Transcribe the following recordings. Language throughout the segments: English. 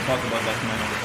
talk about that tonight on the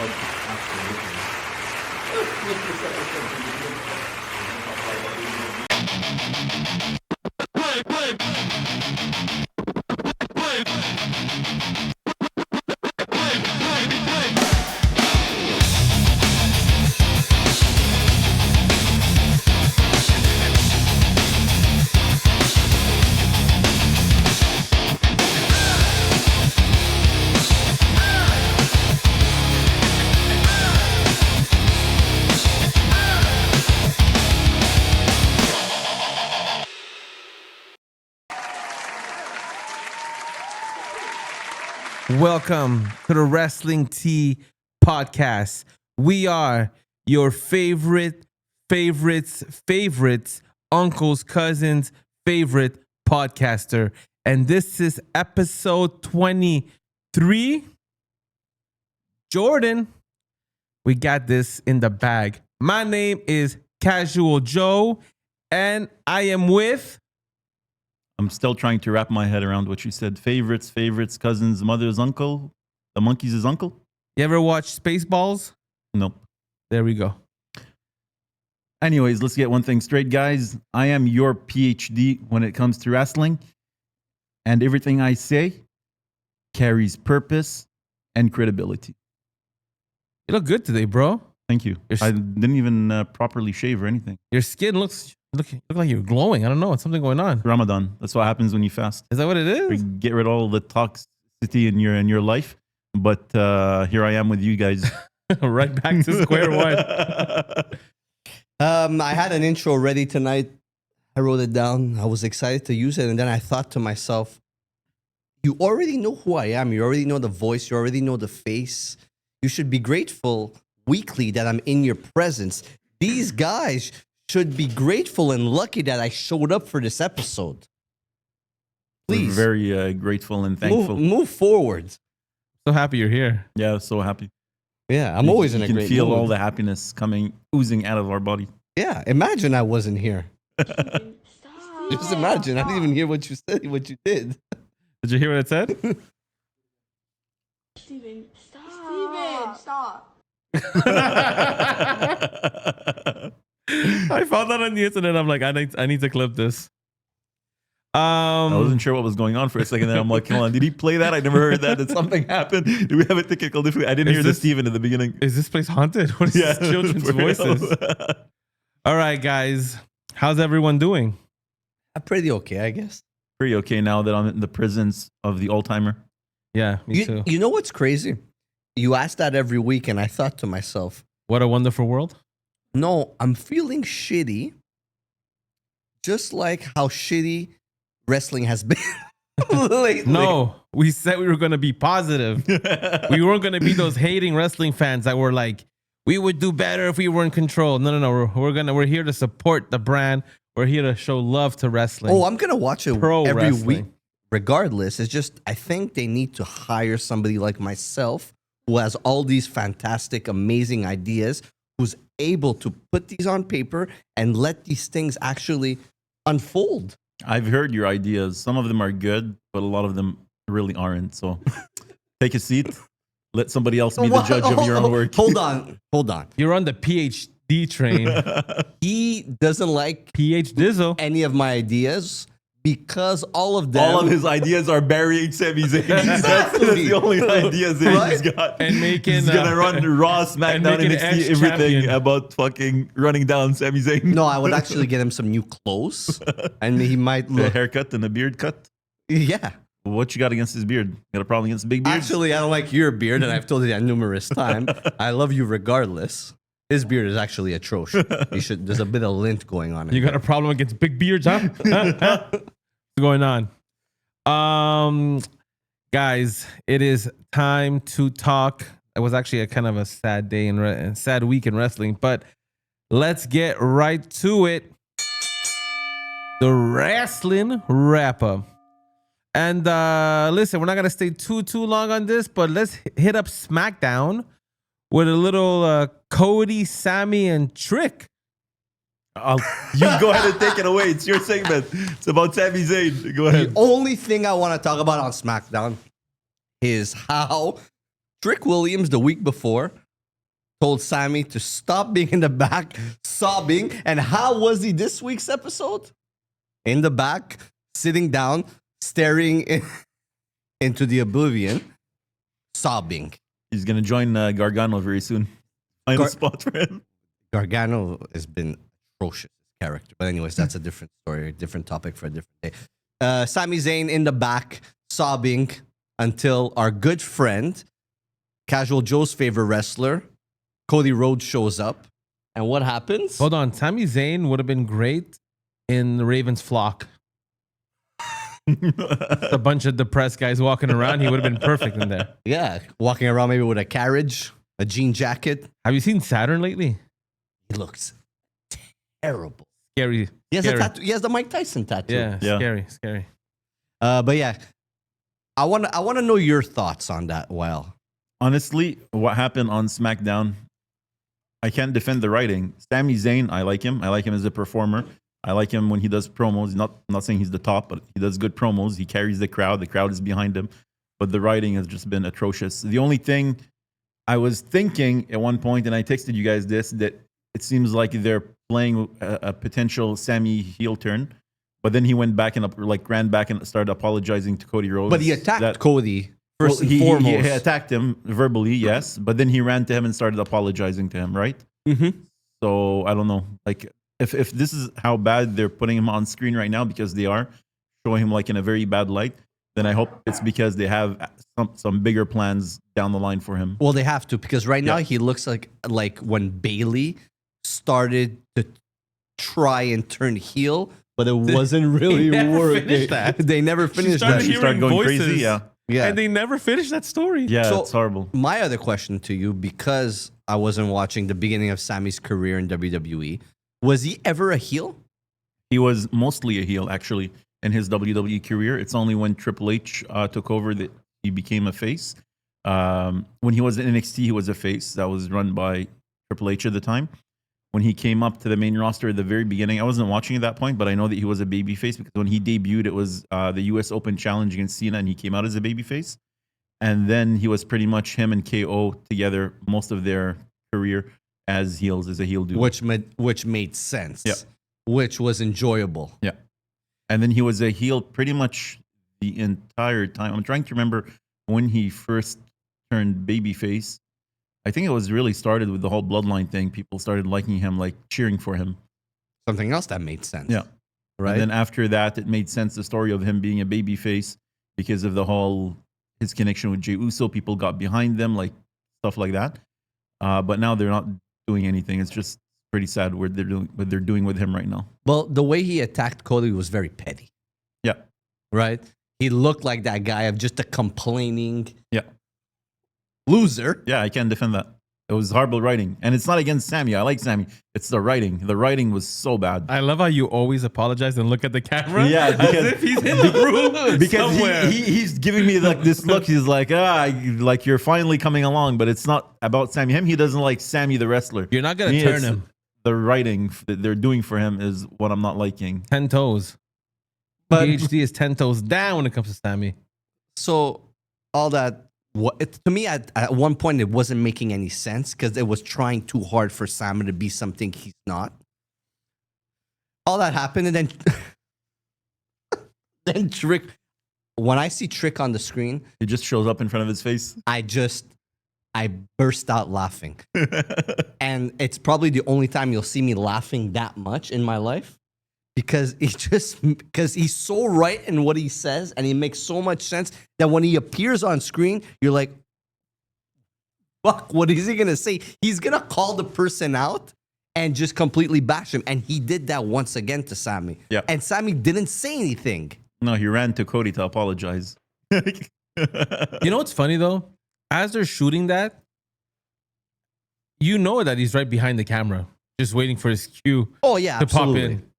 Welcome to the Wrestling Tees Podcast. We are your favorites, uncles, cousins, favorite podcaster. And this is episode 23. Jordan, we got this in the bag. My name is Casual Joe, and I am with... I'm still trying to wrap my head around what you said. Favorites, cousins, mother's uncle. The monkey's his uncle? You ever watch Spaceballs? Nope. There we go. Anyways, let's get one thing straight, guys. I am your PhD when it comes to wrestling. And everything I say carries purpose and credibility. You look good today, bro. Thank you. I didn't even properly shave or anything. Your skin looks like you're glowing. I don't know. It's something going on. Ramadan. That's what happens when you fast. Is that what it is? We get rid of all the toxicity in your life. But here I am with you guys. Right back to square one. I had an intro ready tonight. I wrote it down. I was excited to use it. And then I thought to myself, you already know who I am. You already know the voice. You already know the face. You should be grateful weekly that I'm in your presence. These guys should be grateful and lucky that I showed up for this episode. Please. We're very grateful and thankful. Move forward. So happy you're here. Yeah, so happy. Yeah, I'm always in a great mood. You can feel all the happiness oozing out of our body. Yeah, imagine I wasn't here. Stop. Just imagine. I didn't even hear what you said, what you did. Did you hear what it said? Steven, stop. I found that on the internet. I'm like, I need to clip this. I wasn't sure what was going on for a second there. I'm like, hold on, did he play that? I never heard that. Did something happen? Do we have a technical difficulty? I didn't hear the Steven in the beginning. Is this place haunted? What is this children's voices? All right, guys. How's everyone doing? I'm pretty okay, I guess. Pretty okay now that I'm in the presence of the old-timer. Yeah, me too. You know what's crazy? You ask that every week, and I thought to myself, what a wonderful world. No, I'm feeling shitty. Just like how shitty wrestling has been lately. No, we said we were going to be positive. We weren't going to be those hating wrestling fans that were like, we would do better if we were in control. No. We're here to support the brand. We're here to show love to wrestling. Oh, I'm going to watch it every wrestling. week. Regardless, it's just, I think they need to hire somebody like myself who has all these fantastic, amazing ideas, who's able to put these on paper and let these things actually unfold. I've heard your ideas. Some of them are good, but a lot of them really aren't. So take a seat. Let somebody else be the judge of your own work. Hold on. You're on the PhD train. He doesn't like PH Dizzle. any of my ideas because all of them... All of his ideas are burying Sami Zayn. Exactly. That's the only ideas that Right? he's got. And making... He's going to run Raw, SmackDown, making NXT, everything ex-champion. about fucking running down Sami Zayn. No, I would actually get him some new clothes and he might The look... haircut and the beard cut. Yeah. What you got against his beard? Got a problem against the big beard? Actually, I don't like your beard, and I've told you that numerous times. I love you regardless. His beard is actually atrocious. There's a bit of lint going on. You got a problem against big beards, huh? What's going on? Guys, it is time to talk. It was actually a kind of a sad day and sad week in wrestling, but let's get right to it. The wrestling wrap-up. And listen, we're not going to stay too long on this, but let's hit up SmackDown with a little Cody, Sami, and Trick. You go ahead and take it away. It's your segment. It's about Sami Zayn. Go ahead. The only thing I want to talk about on SmackDown is how Trick Williams the week before told Sami to stop being in the back, sobbing. And how was he this week's episode? In the back, sitting down, staring into the oblivion, sobbing. He's gonna join Gargano very soon. Find a spot for him. Gargano has been atrocious character. But anyways, that's a different story, a different topic for a different day. Sami Zayn in the back, sobbing until our good friend, Casual Joe's favorite wrestler, Cody Rhodes, shows up. And what happens? Hold on. Sami Zayn would have been great in the Ravens flock. A bunch of depressed guys walking around. He would have been perfect in there. Yeah, walking around maybe with a carriage, a jean jacket. Have you seen Saturn lately? He looks terrible. Scary. He has scary. a tattoo. He has the Mike Tyson tattoo. Yeah, Yeah. scary. But yeah, I want to know your thoughts on that. Well, Honestly, what happened on SmackDown, I can't defend the writing. Sami Zayn, I like him. I like him as a performer. I like him when he does promos. I'm not saying he's the top, but he does good promos. He carries the crowd. The crowd is behind him. But the writing has just been atrocious. The only thing I was thinking at one point, and I texted you guys this, that it seems like they're playing a potential Sami heel turn. But then he went back and ran back and started apologizing to Cody Rhodes. but he attacked Cody first Well, and foremost. he attacked him verbally, yes, but then he ran to him and started apologizing to him, right? Mm-hmm. So I don't know, like if this is how bad they're putting him on screen right now, because they are showing him like in a very bad light, then I hope it's because they have some bigger plans down the line for him. Well, they have to, because right now Yeah. he looks like when Bailey started to try and turn heel, but it wasn't really never working. finished that. They never finished started that. She started hearing going voices. crazy, yeah. Yeah. And they never finished that story. Yeah, So- it's horrible. My other question to you, because I wasn't watching the beginning of Sami's career in WWE, was he ever a heel? He was mostly a heel, actually, in his WWE career. It's only when Triple H took over that he became a face. When he was in NXT, he was a face. That was run by Triple H at the time. When he came up to the main roster at the very beginning, I wasn't watching at that point, but I know that he was a babyface because when he debuted, it was the US Open Challenge against Cena, and he came out as a babyface. And then he was pretty much him and KO together most of their career as heels, as a heel dude. Which made sense. Yeah. Which was enjoyable. Yeah. And then he was a heel pretty much the entire time. I'm trying to remember when he first turned babyface. I think it was really started with the whole bloodline thing. People started liking him, like cheering for him. Something else that made sense. Yeah. Right. And then after that, it made sense, the story of him being a babyface because of his connection with Jey Uso. People got behind them, like stuff like that. But now they're not doing anything. It's just pretty sad what they're doing with him right now. Well, the way he attacked Cody was very petty. Yeah. Right? He looked like that guy of just a complaining Yeah. loser. Yeah, I can't defend that. It was horrible writing. And it's not against Sami. I like Sami. It's the writing. The writing was so bad. I love how you always apologize and look at the camera. Yeah, as because- if he's in the room Because somewhere. he's giving me like this look. He's like, like you're finally coming along, but it's not about Sami. He doesn't like Sami the wrestler. You're not gonna Me, turn it's him. The writing that they're doing for him is what I'm not liking. 10 toes. But PhD is 10 toes down when it comes to Sami. so all that, to me, at one point, it wasn't making any sense because it was trying too hard for Sami to be something he's not. All that happened, and then then Trick. When I see Trick on the screen, It just shows up in front of his face. I burst out laughing. And it's probably the only time you'll see me laughing that much in my life because he's so right in what he says and he makes so much sense that when he appears on screen, you're like, fuck, what is he going to say? He's going to call the person out and just completely bash him. And he did that once again to Sami. Yeah. And Sami didn't say anything. No, he ran to Cody to apologize. You know what's funny though? As they're shooting that, you know that he's right behind the camera, just waiting for his cue Oh, yeah, to pop absolutely. in.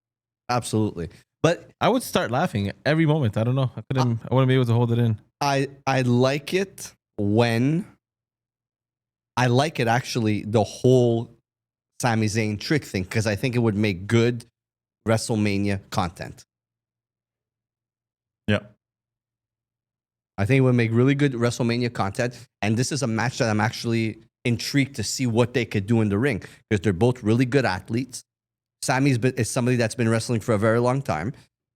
Absolutely. But I would start laughing every moment. I don't know. I wouldn't be able to hold it in. I like it when I like it actually the whole Sami Zayn Trick thing because I think it would make good WrestleMania content. Yeah. I think it would make really good WrestleMania content. And this is a match that I'm actually intrigued to see what they could do in the ring because they're both really good athletes. Is somebody that's been wrestling for a very long time.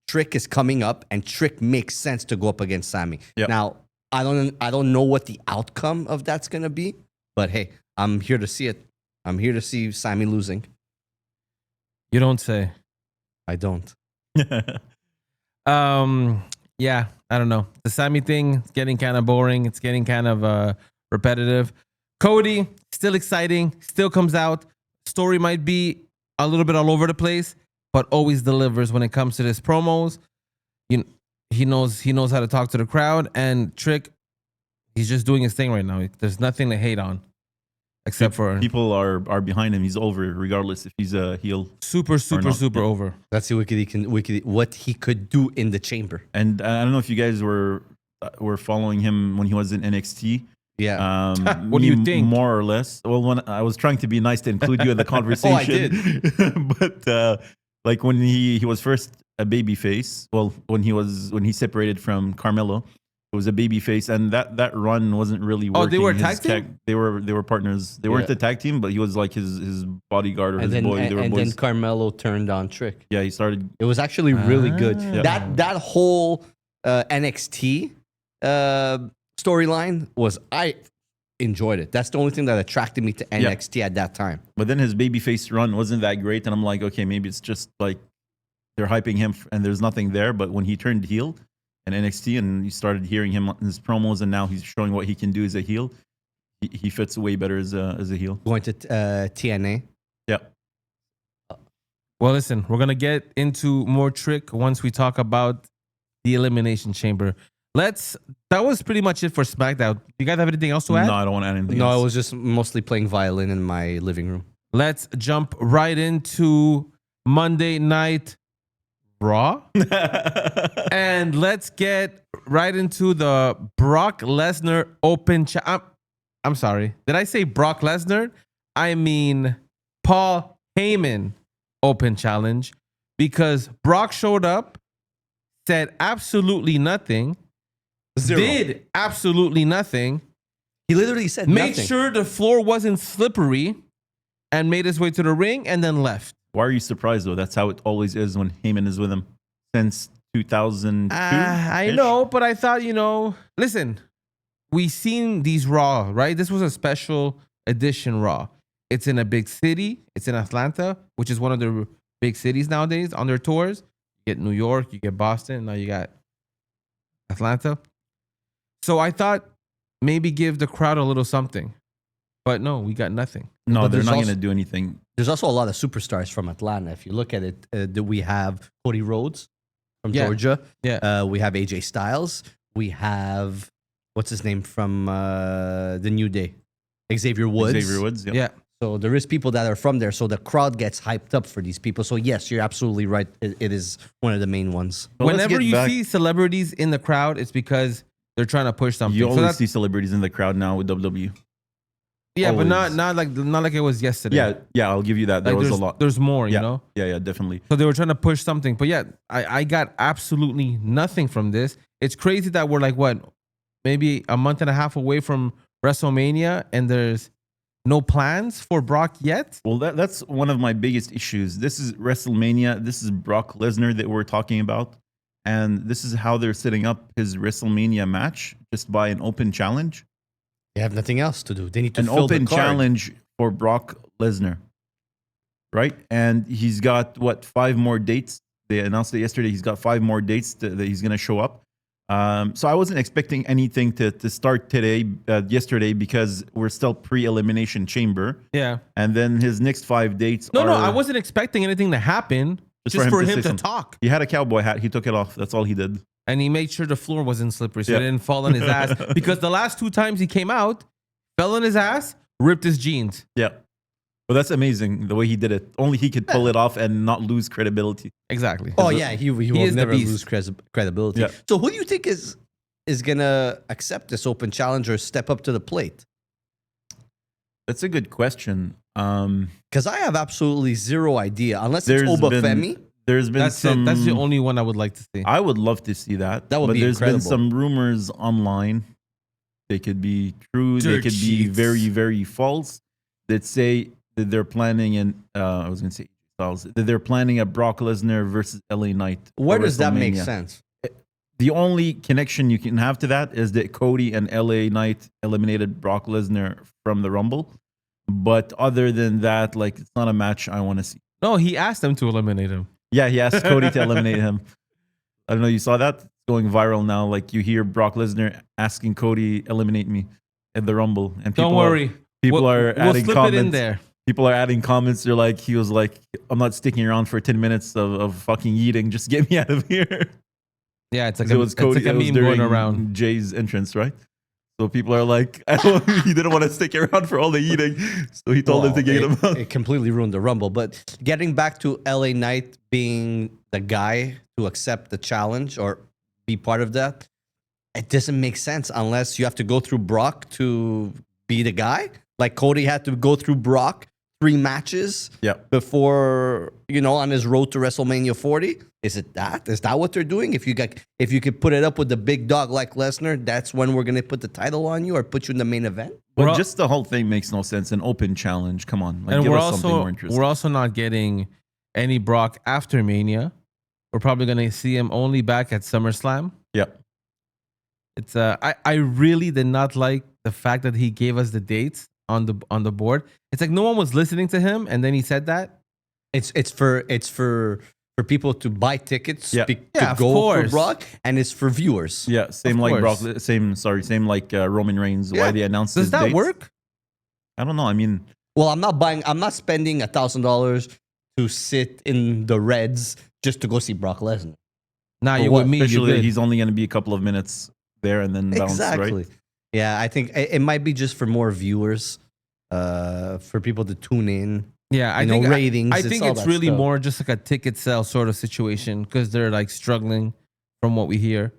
Trick is coming up, and Trick makes sense to go up against Sami. Yep. Now, I don't know what the outcome of that's gonna be, but hey, I'm here to see it. I'm here to see Sami losing. You don't say. I don't. Yeah, I don't know. The Sami thing is getting kind of boring. It's getting kind of repetitive. Cody, still exciting, still comes out. Story might be a little bit all over the place, but always delivers when it comes to his promos. He knows how to talk to the crowd. And Trick, he's just doing his thing right now. There's nothing to hate on, except for people are behind him. He's over, regardless if he's a heel. super over. Let's see what he could do in the chamber. And I don't know if you guys were following him when he was in NXT. Yeah. What do you think? More or less. Well, when I was trying to be nice to include you in the conversation. Oh, I did. But like when he was first a baby face, well, when he separated from Carmelo, it was a baby face, and that run wasn't really working. Oh, they were a tag team? They were partners. They weren't a tag team, but he was like his bodyguard or his boy. They were boys. Then Carmelo turned on Trick. Yeah, he started. It was actually really good. Yeah. That whole NXT storyline I enjoyed it. That's the only thing that attracted me to NXT at that time. But then his babyface run wasn't that great, and I'm like, okay, maybe it's just like they're hyping him, and there's nothing there. But when he turned heel in NXT, and you started hearing him in his promos, and now he's showing what he can do as a heel, he fits way better as a heel. Going to TNA. Yeah. Well, listen, we're going to get into more Trick once we talk about the Elimination Chamber. That was pretty much it for SmackDown. You guys have anything else to add? No, I don't want to add anything No, else. I was just mostly playing violin in my living room. Let's jump right into Monday Night Raw. And let's get right into the Brock Lesnar Open I'm sorry. Did I say Brock Lesnar? I mean Paul Heyman Open Challenge, because Brock showed up, said absolutely nothing, did absolutely nothing. He literally said made nothing. sure the floor wasn't slippery, and made his way to the ring and then left. Why are you surprised, though? That's how it always is when Heyman is with him since 2002. I know, but I thought, listen, we seen these Raw, right? This was a special edition Raw. It's in a big city. It's in Atlanta, which is one of the big cities nowadays on their tours. You get New York, you get Boston, now you got Atlanta. So I thought maybe give the crowd a little something. But no, we got nothing. No, But they're there's not also- going to do anything. There's also a lot of superstars from Atlanta. If you look at it, we have Cody Rhodes from Georgia. Yeah. We have AJ Styles. We have, what's his name from the New Day? Xavier Woods. Xavier Woods. Yeah. Yeah. So there is people that are from there. So the crowd gets hyped up for these people. So yes, you're absolutely right. It is one of the main ones. But let's Whenever get you back- see celebrities in the crowd, it's because they're trying to push something. You So always that's- see celebrities in the crowd now with WWE. yeah, but always. not like it was yesterday. Yeah, I'll give you that. There Like was a there's, lot. There's more, yeah. you know? Yeah, definitely. So they were trying to push something. But yeah, I got absolutely nothing from this. It's crazy that we're like, what, maybe a month and a half away from WrestleMania, and there's no plans for Brock yet? Well, that's one of my biggest issues. This is WrestleMania. This is Brock Lesnar that we're talking about. And this is how they're setting up his WrestleMania match, just by an open challenge. They have nothing else to do. They need to An fill open the card. challenge for Brock Lesnar. Right? And he's got, 5 more dates? They announced it yesterday. He's got 5 more dates that he's going to show up. So I wasn't expecting anything to start yesterday, because we're still pre-Elimination Chamber. Yeah. And then his next 5 dates No, are... I wasn't expecting anything to happen. Just for him say to something. talk. He had a cowboy hat. He took it off. That's all he did. And he made sure the floor wasn't slippery so Yeah. it didn't fall on his ass. Because the last 2 times he came out, fell on his ass, ripped his jeans. Yeah. Well, that's amazing, the way he did it. Only he could pull it off and not lose credibility. Exactly. Oh yeah, he will is the never beast. lose credibility. Yeah. So who do you think is gonna accept this open challenge or step up to the plate? That's a good question. Because I have absolutely zero idea, unless it's There's Obafemi. there's been That's some. it. That's the only one I would like to see. I would love to see that. That would but be there's incredible. been some rumors online. They could be true. They Dirt could be sheets. very, very false. That say that they're planning I was going to say Styles, that they're planning a Brock Lesnar versus LA Knight. Where for does that make WrestleMania. sense? The only connection you can have to that is that Cody and LA Knight eliminated Brock Lesnar from the Rumble. But other than that, like, it's not a match I want to see. No, he asked them to eliminate him. Yeah, he asked Cody to eliminate him. I don't know, you saw that? It's going viral now. Like, you hear Brock Lesnar asking Cody, eliminate me at the Rumble. And people Don't worry. People are we'll adding slip comments. it in there. People are adding comments. They're like, he was like, I'm not sticking around for 10 minutes of fucking eating. Just get me out of here. Yeah, it's like It was Cody. it's like a It was meme during going around. Jay's entrance, right? So people are like, he didn't want to stick around for all the eating, so he told him to get him out. It completely ruined the Rumble. But getting back to LA Knight being the guy to accept the challenge or be part of that, it doesn't make sense unless you have to go through Brock to be the guy. Like Cody had to go through Brock 3 matches Yeah. before, on his road to WrestleMania 40. Is it that? Is that what they're doing? If you could put it up with the big dog like Lesnar, that's when we're gonna put the title on you or put you in the main event. But We're al- just the whole thing makes no sense. An open challenge. Come on. Like, And give we're us something more also interesting. we're also not getting any Brock after Mania. We're probably gonna see him only back at SummerSlam. Yeah. It's I really did not like the fact that he gave us the dates on the board. It's like no one was listening to him, and then he said that. It's for people to buy tickets Yeah. to Yeah, of go for course. Brock, and it's for viewers. Yeah. Same Of like Brock. course. Same like Roman Reigns. Yeah. Why they announced Does his that dates. work? I don't know. I mean, Well, I'm not spending $1,000 to sit in the Reds just to go see Brock Lesnar. Nah, For you what? with me. You officially, good. he's only going to be a couple of minutes there and then bounce, Exactly. right? Yeah, I think it might be just for more viewers, for people to tune in. Yeah, I You know, think ratings, I it's think all it's that really stuff. more just like a ticket sale sort of situation because they're like struggling from what we hear.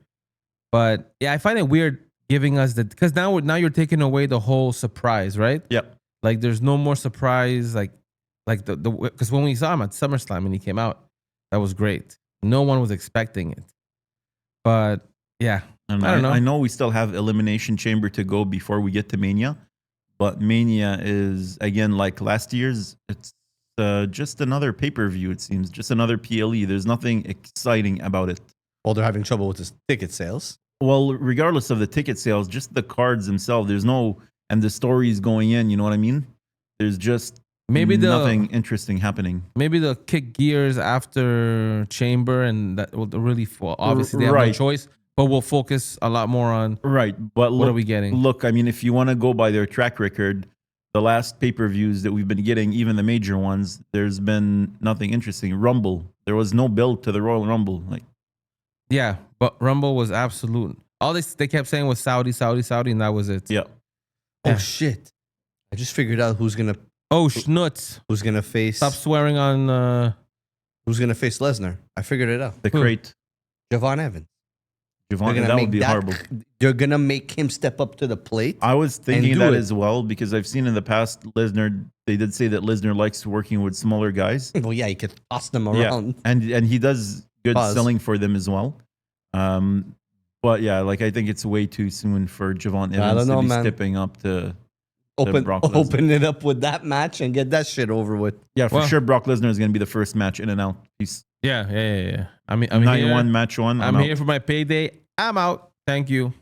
But yeah, I find it weird giving us because now you're taking away the whole surprise, right? Yep. Like there's no more surprise, like the because when we saw him at SummerSlam and he came out, that was great. No one was expecting it. But yeah, And I don't know. I know we still have Elimination Chamber to go before we get to Mania, but Mania is, again, like last year's, it's just another pay-per-view, it seems. Just another PLE. There's nothing exciting about it. Well, they're having trouble with the ticket sales. Well, regardless of the ticket sales, just the cards themselves, there's no, and the stories going in, you know what I mean? There's just nothing interesting happening. Maybe they'll kick gears after Chamber and that will really, well, obviously they have no Right. choice, but we'll focus a lot more on Right, but what are we getting. Look, I mean, if you want to go by their track record, the last pay-per-views that we've been getting, even the major ones, there's been nothing interesting. Rumble, there was no build to the Royal Rumble. Like, Yeah, but Rumble was absolute. All they kept saying was Saudi, and that was it. yeah, Oh Yeah. shit! I just figured out who's gonna Oh, schnutz. face Stop swearing on. who's gonna face Lesnar. I figured it out. the Who? crate, Javon Evans. Javon, that would be horrible. They're gonna make him step up to the plate. I was thinking do that it. as well because I've seen in the past Lesnar. They did say that Lesnar likes working with smaller guys. Well, yeah, he could toss them Yeah, around. and he does good Pause. selling for them as well. But yeah, like I think it's way too soon for Javon Evans don't know, to be man. stepping up to. Open Brock Lesnar. open it up with that match and get that shit over with. Yeah, for Well- sure. Brock Lesnar is going to be the first match in and out. He's Yeah. I mean, I'm night here. one, match one. I'm out. here for my payday. I'm out. Thank you.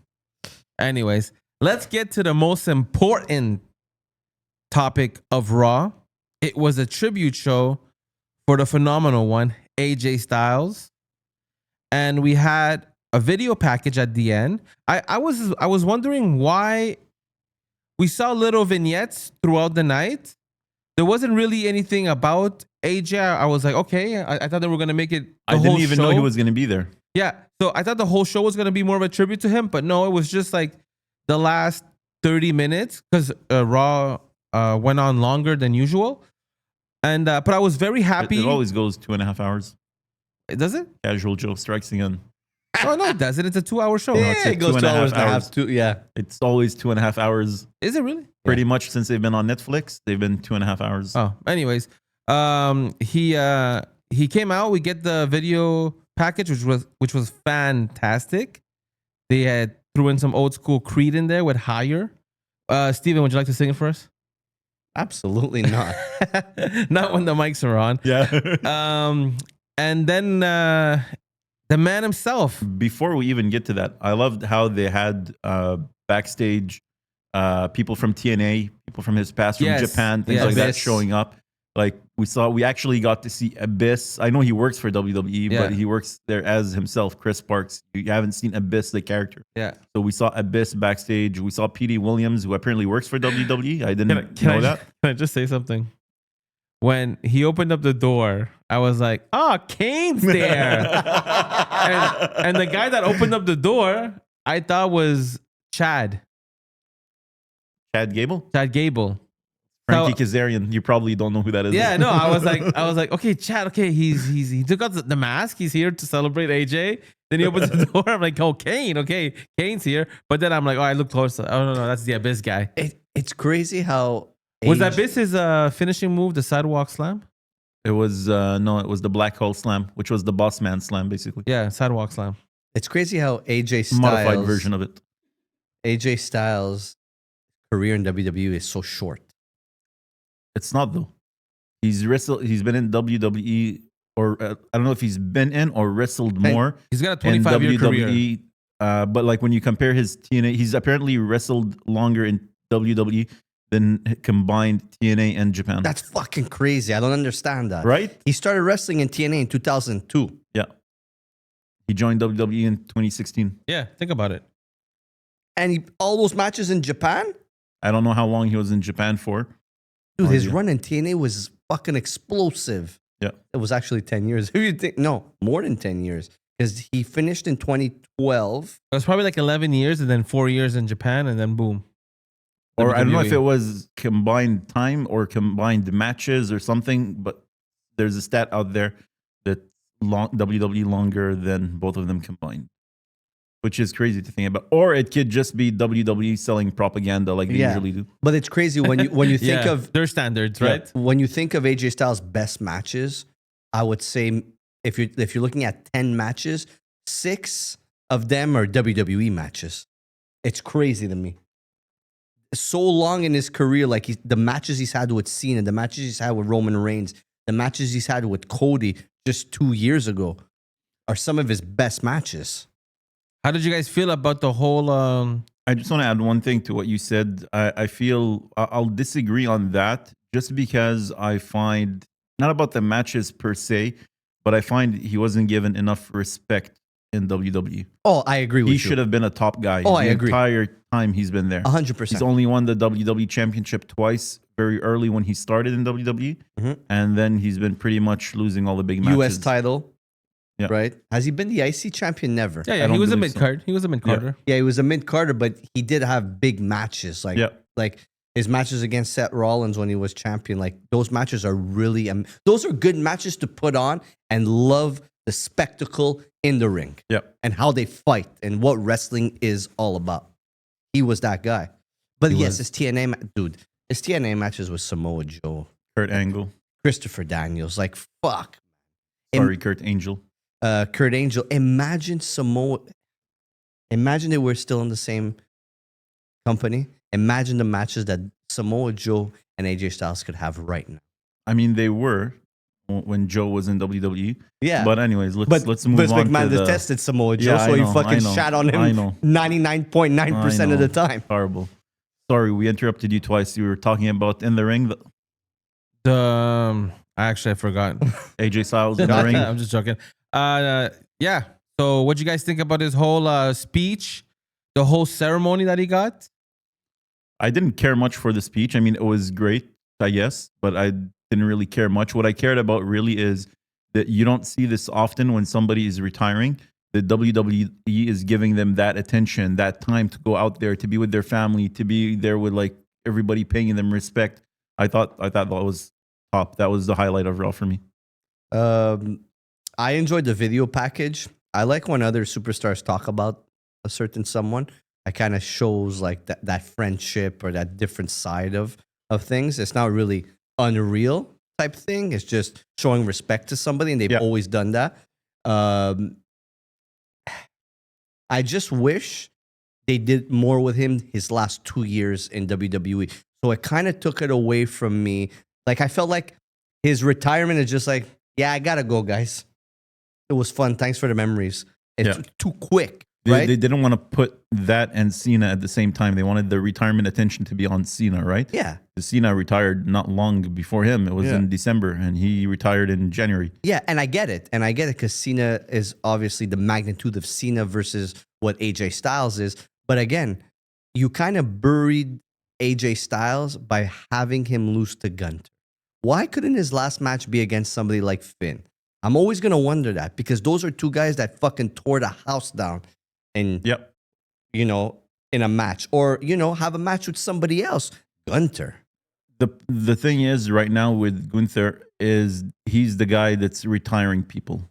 Anyways, let's get to the most important topic of Raw. It was a tribute show for the phenomenal one, AJ Styles. And we had a video package at the end. I was wondering why we saw little vignettes throughout the night. There wasn't really anything about AJ. I was like, okay, I thought they were gonna make it. I didn't even know he was going to be there. Yeah, so I thought the whole show was gonna be more of a tribute to him, but no, it was just like the last 30 minutes because Raw went on longer than usual. And but I was very happy. It always goes 2.5 hours. Does it? Casual Joe strikes again. Oh no, it doesn't. It's a 2-hour show. Yeah. it's it like goes 2.5 2 hours and a hours. half. Yeah. It's always 2.5 hours. Is it really? Pretty much since they've been on Netflix, they've been 2.5 hours. Oh, anyways, he came out. We get the video package, which was fantastic. They had threw in some old school Creed in there with Higher. Steven, would you like to sing it for us? Absolutely not. Not when the mics are on. Yeah. And then the man himself. Before we even get to that, I loved how they had backstage people from TNA, people from his past, from Yes. Japan, things Yes. like that Abyss. showing up. Like we actually got to see Abyss. I know he works for WWE, Yeah. but he works there as himself, Chris Parks. You haven't seen Abyss, the character. Yeah. So we saw Abyss backstage. We saw PD Williams, who apparently works for WWE. I didn't know that. Can I just say something? When he opened up the door, I was like, "Oh, Kane's there." and the guy that opened up the door, I thought was Chad Chad Gable? Gable. Frankie So- Kazarian. You probably don't know who that is. Yeah, no, I was like, okay, Chad, okay, he took out the mask. He's here to celebrate AJ. Then he opens the door. I'm like, oh, Kane, okay, Kane's here. But then I'm like, oh, I look closer. Oh no, that's the Abyss guy. It's crazy how Was age- Abyss his finishing move, the sidewalk slam? It was no, it was the Black Hole Slam, which was the Boss Man Slam, basically. Yeah, sidewalk slam. It's crazy how AJ Styles, Modified version of it. AJ Styles' career in WWE is so short. It's not though. He's wrestled. He's been in WWE, or I don't know if he's been in or wrestled Hey, more He's got a in 25-year career. WWE. But like when you compare his TNA, he's apparently wrestled longer in WWE than combined TNA and Japan. That's fucking crazy. I don't understand that. right. He started wrestling in TNA in 2002. Yeah. He joined WWE in 2016. Yeah, think about it. And all those matches in Japan? I don't know how long he was in Japan for. Dude, No his idea. run in TNA was fucking explosive. Yeah. It was actually 10 years. Who you think? No, more than 10 years. Because he finished in 2012. It was probably like 11 years and then 4 years in Japan and then boom. Or I don't know if WWE. it was combined time or combined matches or something, but there's a stat out there that WWE longer than both of them combined, which is crazy to think about. Or it could just be WWE selling propaganda like they Yeah. usually do. But it's crazy when you think Yeah, of their standards, right? when you think of AJ Styles' best matches, I would say if you're looking at 10 matches, 6 of them are WWE matches. It's crazy to me. So long in his career, like the matches he's had with Cena, the matches he's had with Roman Reigns, the matches he's had with Cody just 2 years ago are some of his best matches. How did you guys feel about the whole I just want to add one thing to what you said. I feel I'll disagree on that just because I find, not about the matches per se, but I find he wasn't given enough respect in WWE. Oh, I agree with He you. should have been a top guy Oh, the I agree. entire time he's been there. 100%. He's only won the WWE Championship twice, very early when he started in WWE, Mhm. and then he's been pretty much losing all the big matches. US title. Yeah. Right? Has he been the IC champion? Never. Yeah, I he don't was a believe so. mid-card. He was a mid-carder. Yeah, he was a mid-carder, but he did have big matches. Like, Yeah. like his matches against Seth Rollins when he was champion. Like, those matches are really, those are good matches to put on and love the spectacle in the ring Yeah. and how they fight and what wrestling is all about. He was that guy. But He yes, was. his TNA, dude, his TNA matches with Samoa Joe, Kurt Angle. Christopher Daniels, like, fuck. Sorry, Kurt Angel. Kurt Angel. Imagine Samoa. Imagine they were still in the same company. Imagine the matches that Samoa Joe and AJ Styles could have right now. I mean, they were when Joe was in WWE. Yeah, But anyways, let's move Vince on McMahon to the detested Samoa Joe, Yeah, so I he know, fucking I know, shat on I him know. 99.9% of the time. horrible. Sorry, we interrupted you twice. You were talking about in the ring, Actually, I forgot. AJ Styles in the ring. I'm just joking. Yeah. So, what you guys think about his whole speech, the whole ceremony that he got? I didn't care much for the speech. I mean, it was great, I guess, but I didn't really care much. What I cared about really is that you don't see this often when somebody is retiring. The WWE is giving them that attention, that time to go out there, to be with their family, to be there with like everybody paying them respect. I thought that was top. That was the highlight of Raw for me. I enjoyed the video package. I like when other superstars talk about a certain someone. It kind of shows like that friendship or that different side of things. It's not really unreal. type thing. It's just showing respect to somebody, and they've Yeah. always done that. I just wish they did more with him his last 2 years in WWE. So it kind of took it away from me. Like, I felt like his retirement is just like, yeah, I gotta go, guys. It was fun. Thanks for the memories. It's Yeah. too quick, They, right? they didn't want to put that and Cena at the same time. They wanted the retirement attention to be on Cena, right? Yeah. Cena retired not long before him. It was Yeah. in December, and he retired in January. Yeah, and I get it. And I get it because Cena is obviously the magnitude of Cena versus what AJ Styles is. But again, you kind of buried AJ Styles by having him lose to Gunter. Why couldn't his last match be against somebody like Finn? I'm always going to wonder that because those are two guys that fucking tore the house down and, Yep. you know, in a match. Or, you know, have a match with somebody else. Gunter. The thing is, right now with Gunther, is he's the guy that's retiring people.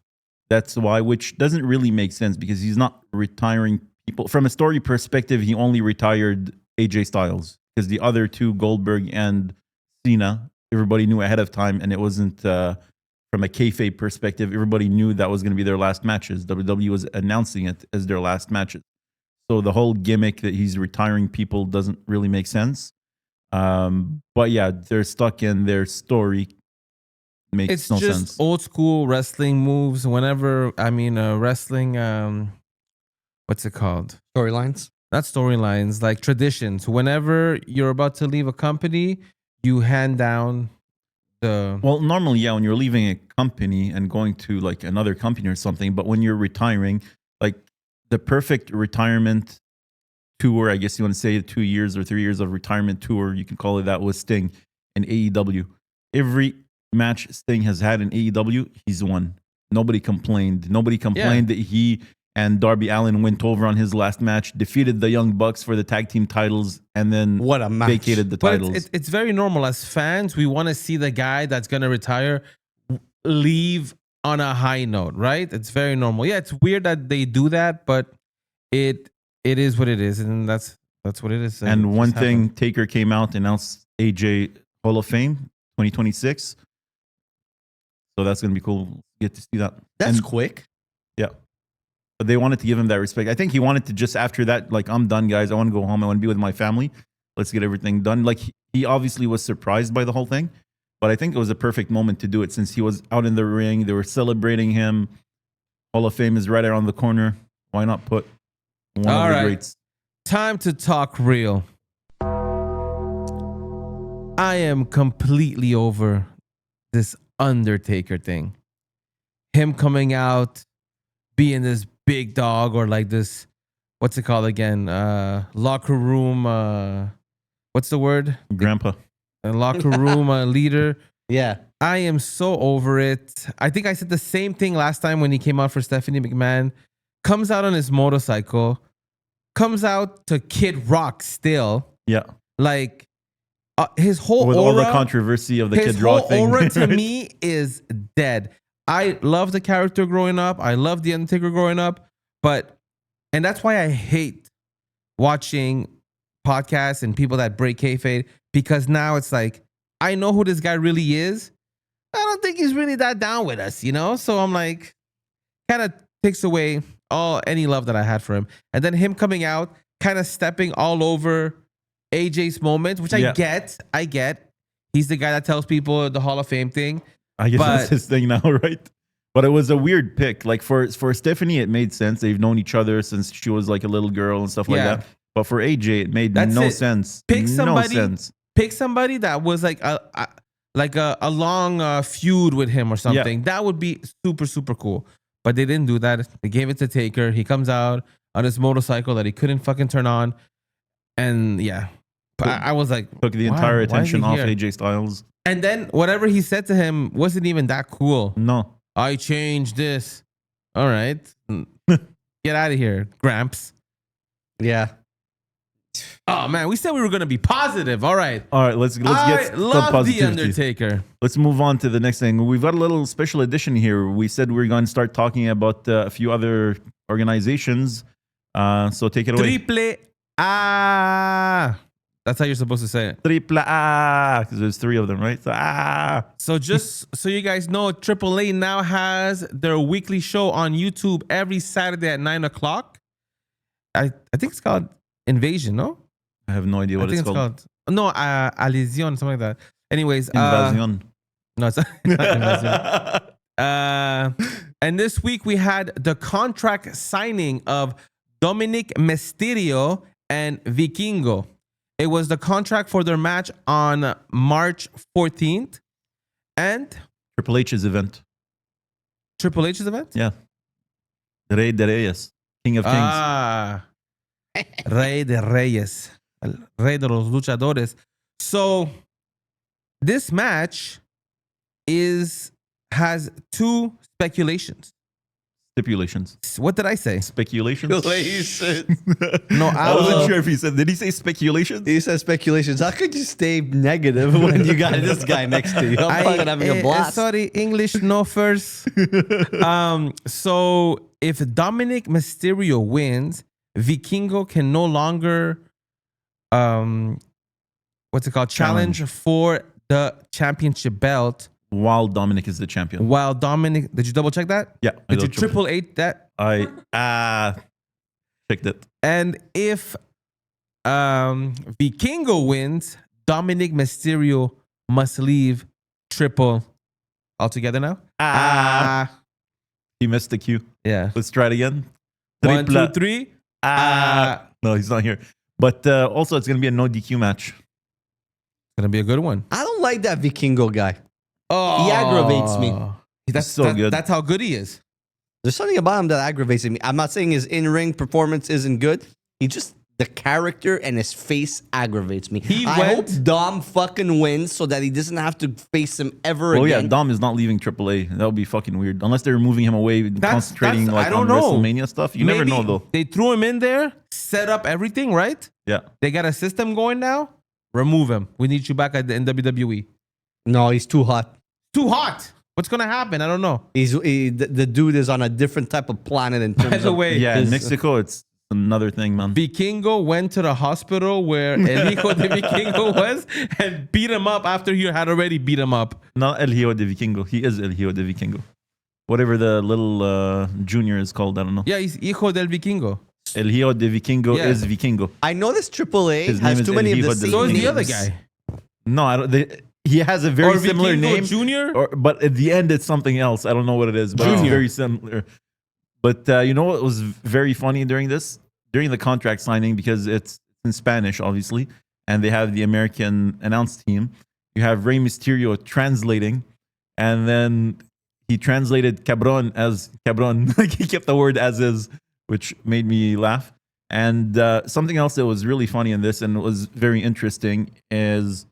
That's why, which doesn't really make sense because he's not retiring people. From a story perspective, he only retired AJ Styles because the other two, Goldberg and Cena, everybody knew ahead of time, and it wasn't from a kayfabe perspective. Everybody knew that was going to be their last matches. WWE was announcing it as their last matches. So the whole gimmick that he's retiring people doesn't really make sense. But yeah, they're stuck in their story. Makes It's no just sense. old school wrestling moves. Whenever, wrestling, what's it called? Storylines. Not storylines, like traditions. Whenever you're about to leave a company, you hand down the. Well, normally, yeah, when you're leaving a company and going to like another company or something, but when you're retiring, like the perfect retirement tour, I guess you want to say 2 years or 3 years of retirement tour, you can call it that, was Sting in AEW. Every match Sting has had in AEW, he's won. Nobody complained. Nobody complained that he and Darby Allin went over on his last match, defeated the Young Bucks for the tag team titles, and then What a match. vacated the But titles. it's very normal as fans. We want to see the guy that's gonna retire leave on a high note, right? It's very normal. Yeah, it's weird that they do that, but it is what it is, and that's what it is. And it one just thing, happened. Taker came out, announced AJ Hall of Fame 2026. So that's going to be cool. Get to see that. That's And- quick. Yeah. But they wanted to give him that respect. I think he wanted to just after that, like, I'm done, guys. I want to go home. I want to be with my family. Let's get everything done. Like, he obviously was surprised by the whole thing, but I think it was a perfect moment to do it since he was out in the ring. They were celebrating him. Hall of Fame is right around the corner. Why not put one All of the right. greats? Time to talk real. I am completely over this Undertaker thing. Him coming out, being this big dog, or like this, what's it called again? Locker room, what's the word? Grandpa. A locker room leader. Yeah. I am so over it. I think I said the same thing last time when he came out for Stephanie McMahon. Comes out on his motorcycle, comes out to Kid Rock still. Yeah. Like his whole With aura, all the controversy of the his Kid Rock whole thing. aura to right? me is dead. I love the character growing up. I love the Undertaker growing up, and that's why I hate watching podcasts and people that break kayfabe, because now it's like, I know who this guy really is. I don't think he's really that down with us, you know? So I'm like, kind of takes away any love that I had for him. And then him coming out, kind of stepping all over AJ's moment, which I get. He's the guy that tells people the Hall of Fame thing. I guess But- that's his thing now, right? But it was a weird pick. Like for Stephanie, it made sense. They've known each other since she was like a little girl and stuff like Yeah. that. But for AJ, it made That's no it. sense. Pick somebody- No sense. Pick somebody that was like a long feud with him or something. That would be super, super cool. But they didn't do that. They gave it to Taker. He comes out on his motorcycle that he couldn't fucking turn on. And yeah, I was like, Took the wow, entire why is he attention off here? AJ Styles. And then whatever he said to him wasn't even that cool. No. I changed this. All right. Get out of here, Gramps. Yeah. Oh man, we said we were gonna be positive. All right. All right, let's get I some love the positivity. Undertaker. Let's move on to the next thing. We've got a little special edition here. We said we're going to start talking about a few other organizations. So take it away. Triple A. That's how you're supposed to say it. Triple A, because there's 3 of them, right? So So just so you guys know, AAA now has their weekly show on YouTube every Saturday at 9 o'clock. I think it's called Invasion, no? I have no idea what I think it's called. No, Alizion, something like that. Anyways, Invasion. no, it's not Invasion. And this week we had the contract signing of Dominik Mysterio and Vikingo. It was the contract for their match on March 14th. And Triple H's event. Triple H's event? Yeah. Rey de Reyes. King of Kings. Ah. Rey de Reyes. El Rey de los Luchadores. So this match has 2 speculations. Stipulations. What did I say? Speculations? No, I wasn't sure if he said, did he say speculations? He said speculations. How could you stay negative when you got this guy next to you? I'm fucking having a blast. Sorry, English no first. So if Dominik Mysterio wins, Vikingo can no longer challenge for the championship belt While Dominik is the champion. while Dominik, did you double check that? Yeah. Did you triple eight that? I checked it. And if Vikingo wins, Dominik Mysterio must leave triple altogether now. He missed the cue. Yeah. Let's try it again. 1, 2, 3. No, he's not here. But also, it's going to be a no DQ match. Gonna be a good one. I don't like that Vikingo guy. Oh, He aggravates me. That's so good. That's how good he is. There's something about him that aggravates me. I'm not saying his in-ring performance isn't good. He just, the character and his face aggravates me. I hope Dom fucking wins so that he doesn't have to face him ever Oh, again. yeah, Dom is not leaving AAA. That would be fucking weird. Unless they're moving him away, concentrating I don't on know. WrestleMania stuff. You never know, though. They threw him in there, set up everything, right? Yeah. They got a system going now. Remove him. We need you back in WWE. No, he's too hot. Too hot. What's gonna happen? I don't know. The dude is on a different type of planet in terms By the of way, Yeah, in Mexico, it's another thing, man. Vikingo went to the hospital where El Hijo de Vikingo was and beat him up after he had already beat him up. Not El Hijo de Vikingo. He is El Hijo de Vikingo. Whatever the little junior is called, I don't know. Yeah, he's Hijo del Vikingo. El Hijo de Vikingo Yeah. is Vikingo. I know this AAA His has name too is many El of the Hijo de same So is the other names. guy. No, I don't. He has a very Or similar Vikingo name. Junior? But at the end, it's something else. I don't know what it is, but it's Junior. very similar. But you know what was very funny during the contract signing, because it's in Spanish, obviously, and they have the American announce team. You have Rey Mysterio translating, and then he translated cabron as cabron. Like, he kept the word as is, which made me laugh. And something else that was really funny in this and was very interesting is,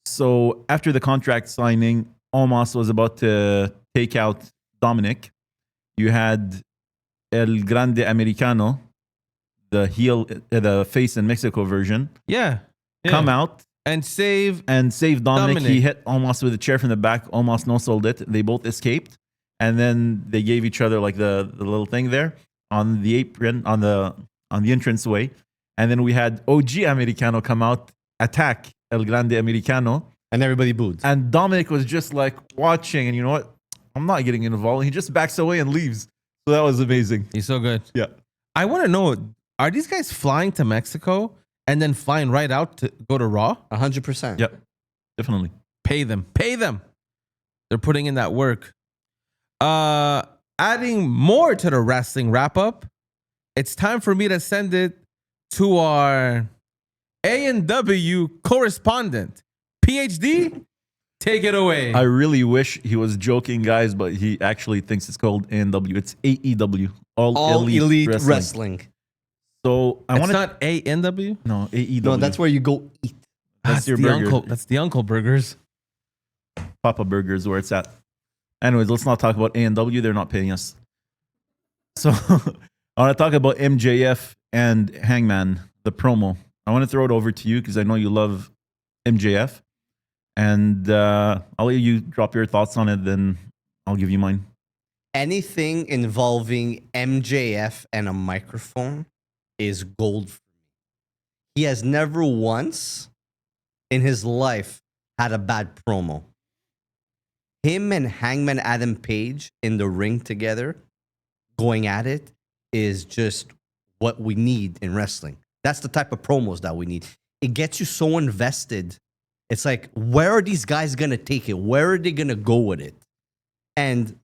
so after the contract signing, Omos was about to take out Dominik. You had El Grande Americano, the heel, the face in Mexico version, Yeah. come out and save. and save Dominik. Dominik. He hit Omos with a chair from the back. Omos no-sold it. They both escaped. And then they gave each other like the little thing there on the apron, on the entranceway. And then we had OG Americano come out, attack El Grande Americano. And everybody booed. And Dominik was just like watching, and you know what? I'm not getting involved. He just backs away and leaves. So that was amazing. He's so good. Yeah. I want to know, are these guys flying to Mexico and then flying right out to go to Raw? 100%. Yeah, definitely. Pay them. Pay them. They're putting in that work. Adding more to the wrestling wrap up, it's time for me to send it to our A&W correspondent. PhD, take it away. I really wish he was joking, guys, but he actually thinks it's called A&W. It's AEW, All Elite Wrestling. So I It's want to not A&W? no AEW. No, that's where you go eat. That's your the burger. Uncle, that's the Uncle Burgers. Papa Burgers where it's at. Anyways, let's not talk about A&W. They're not paying us. So I want to talk about MJF and Hangman, the promo. I want to throw it over to you because I know you love MJF. And I'll let you drop your thoughts on it, then I'll give you mine. Anything involving MJF and a microphone is gold for me. he has never once in his life had a bad promo. Him and Hangman Adam Page in the ring together, going at it, is just what we need in wrestling. That's the type of promos that we need. It gets you so invested. It's like, where are these guys going to take it? Where are they going to go with it? And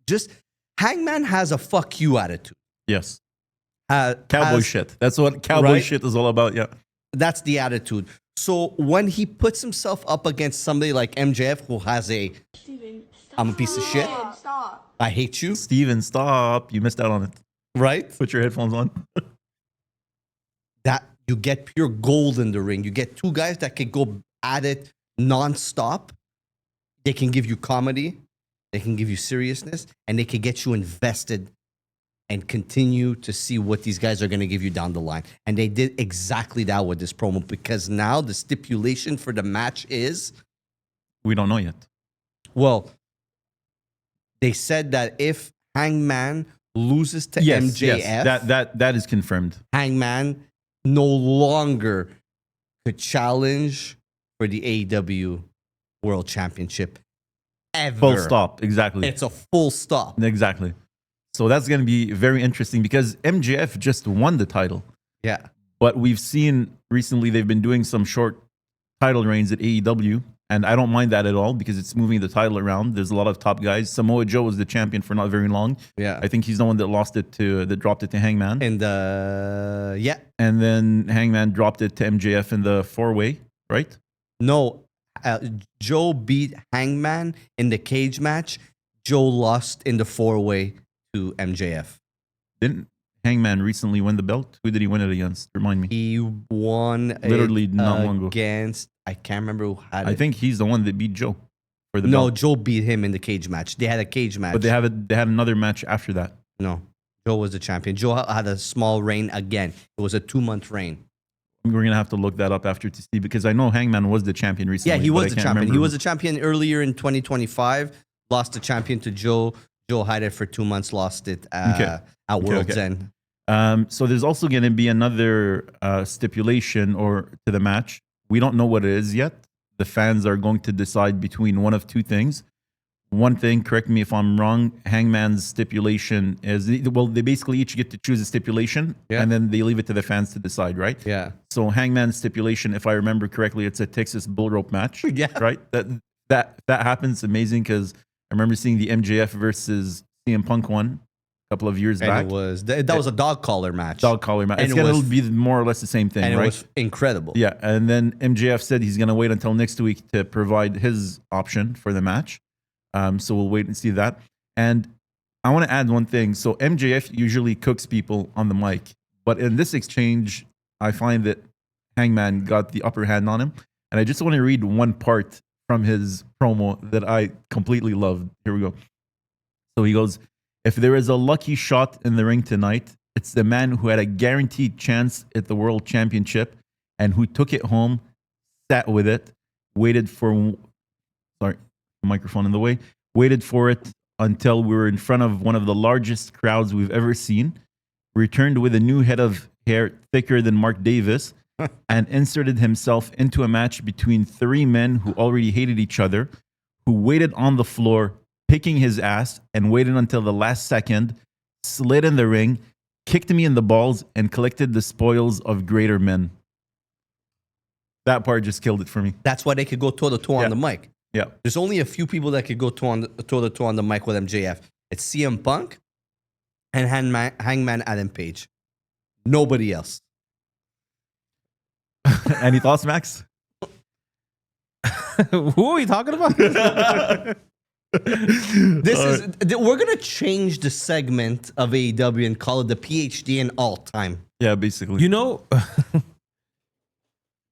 just, Hangman has a fuck you attitude. Yes. Cowboy shit. That's what cowboy Right? shit is all about. Yeah. That's the attitude. So when he puts himself up against somebody like MJF, who has a, Steven, stop. I'm a piece of shit. Stop. I hate you, Steven, stop. You missed out on it. right? Put your headphones on. That you get pure gold in the ring. You get two guys that can go at it nonstop. They can give you comedy, they can give you seriousness, and they can get you invested and continue to see what these guys are going to give you down the line. And they did exactly that with this promo, because now the stipulation for the match is, We don't know yet. well, they said that if Hangman loses to Yes, MJF, yes. That is confirmed. Hangman no longer could challenge for the AEW World Championship ever. Full stop. Exactly. It's a full stop. Exactly. So that's going to be very interesting because MJF just won the title. Yeah. But we've seen recently they've been doing some short title reigns at AEW. And I don't mind that at all because it's moving the title around. There's a lot of top guys. Samoa Joe was the champion for not very long. Yeah. I think he's the one that dropped it to Hangman. And yeah. And then Hangman dropped it to MJF in the 4-way, right? No, Joe beat Hangman in the cage match. Joe lost in the 4-way to MJF. Didn't Hangman recently win the belt? Who did he win it against? Remind me. He won Literally it not long ago. against, I can't remember who had it. I think he's the one that beat Joe for the No, belt. Joe beat him in the cage match. They had a cage match. But they had another match after that. No, Joe was the champion. Joe had a small reign again. It was a 2-month reign. We're gonna have to look that up after to see because I know Hangman was the champion recently. Yeah, he but was I the can't champion. remember He who. was the champion earlier in 2025. Lost the champion to Joe. Joe had it for 2 months. Lost it at World's okay. End. So there's also going to be another stipulation or to the match. We don't know what it is yet. The fans are going to decide between one of two things. One thing, correct me if I'm wrong, Hangman's stipulation is, well, they basically each get to choose a stipulation Yeah. and then they leave it to the fans to decide, right? Yeah. So Hangman's stipulation, if I remember correctly, it's a Texas bull rope match, Yeah. right? That happens amazing because I remember seeing the MJF versus CM Punk one a couple of years back. And it was that was a dog collar match. Dog collar match. And It's it going to was- be more or less the same thing, and right? it was incredible. Yeah, and then MJF said he's going to wait until next week to provide his option for the match. So we'll wait and see that. And I want to add one thing. So MJF usually cooks people on the mic, but in this exchange, I find that Hangman got the upper hand on him. And I just want to read one part from his promo that I completely loved. Here we go. So he goes, "If there is a lucky shot in the ring tonight, it's the man who had a guaranteed chance at the World Championship and who took it home, sat with it, waited for, sorry, microphone in the way, waited for it until we were in front of one of the largest crowds we've ever seen, returned with a new head of hair thicker than Mark Davis, and inserted himself into a match between three men who already hated each other, who waited on the floor, picking his ass, and waited until the last second, slid in the ring, kicked me in the balls, and collected the spoils of greater men." That part just killed it for me. That's why they could go toe to toe on Yeah. the mic. Yeah. There's only a few people that could go toe to toe on the mic with MJF. It's CM Punk and Hangman Adam Page. Nobody else. Any thoughts, Max? Who are we talking about? We're gonna change the segment of AEW and call it the PhD in all time. Yeah, basically. You know,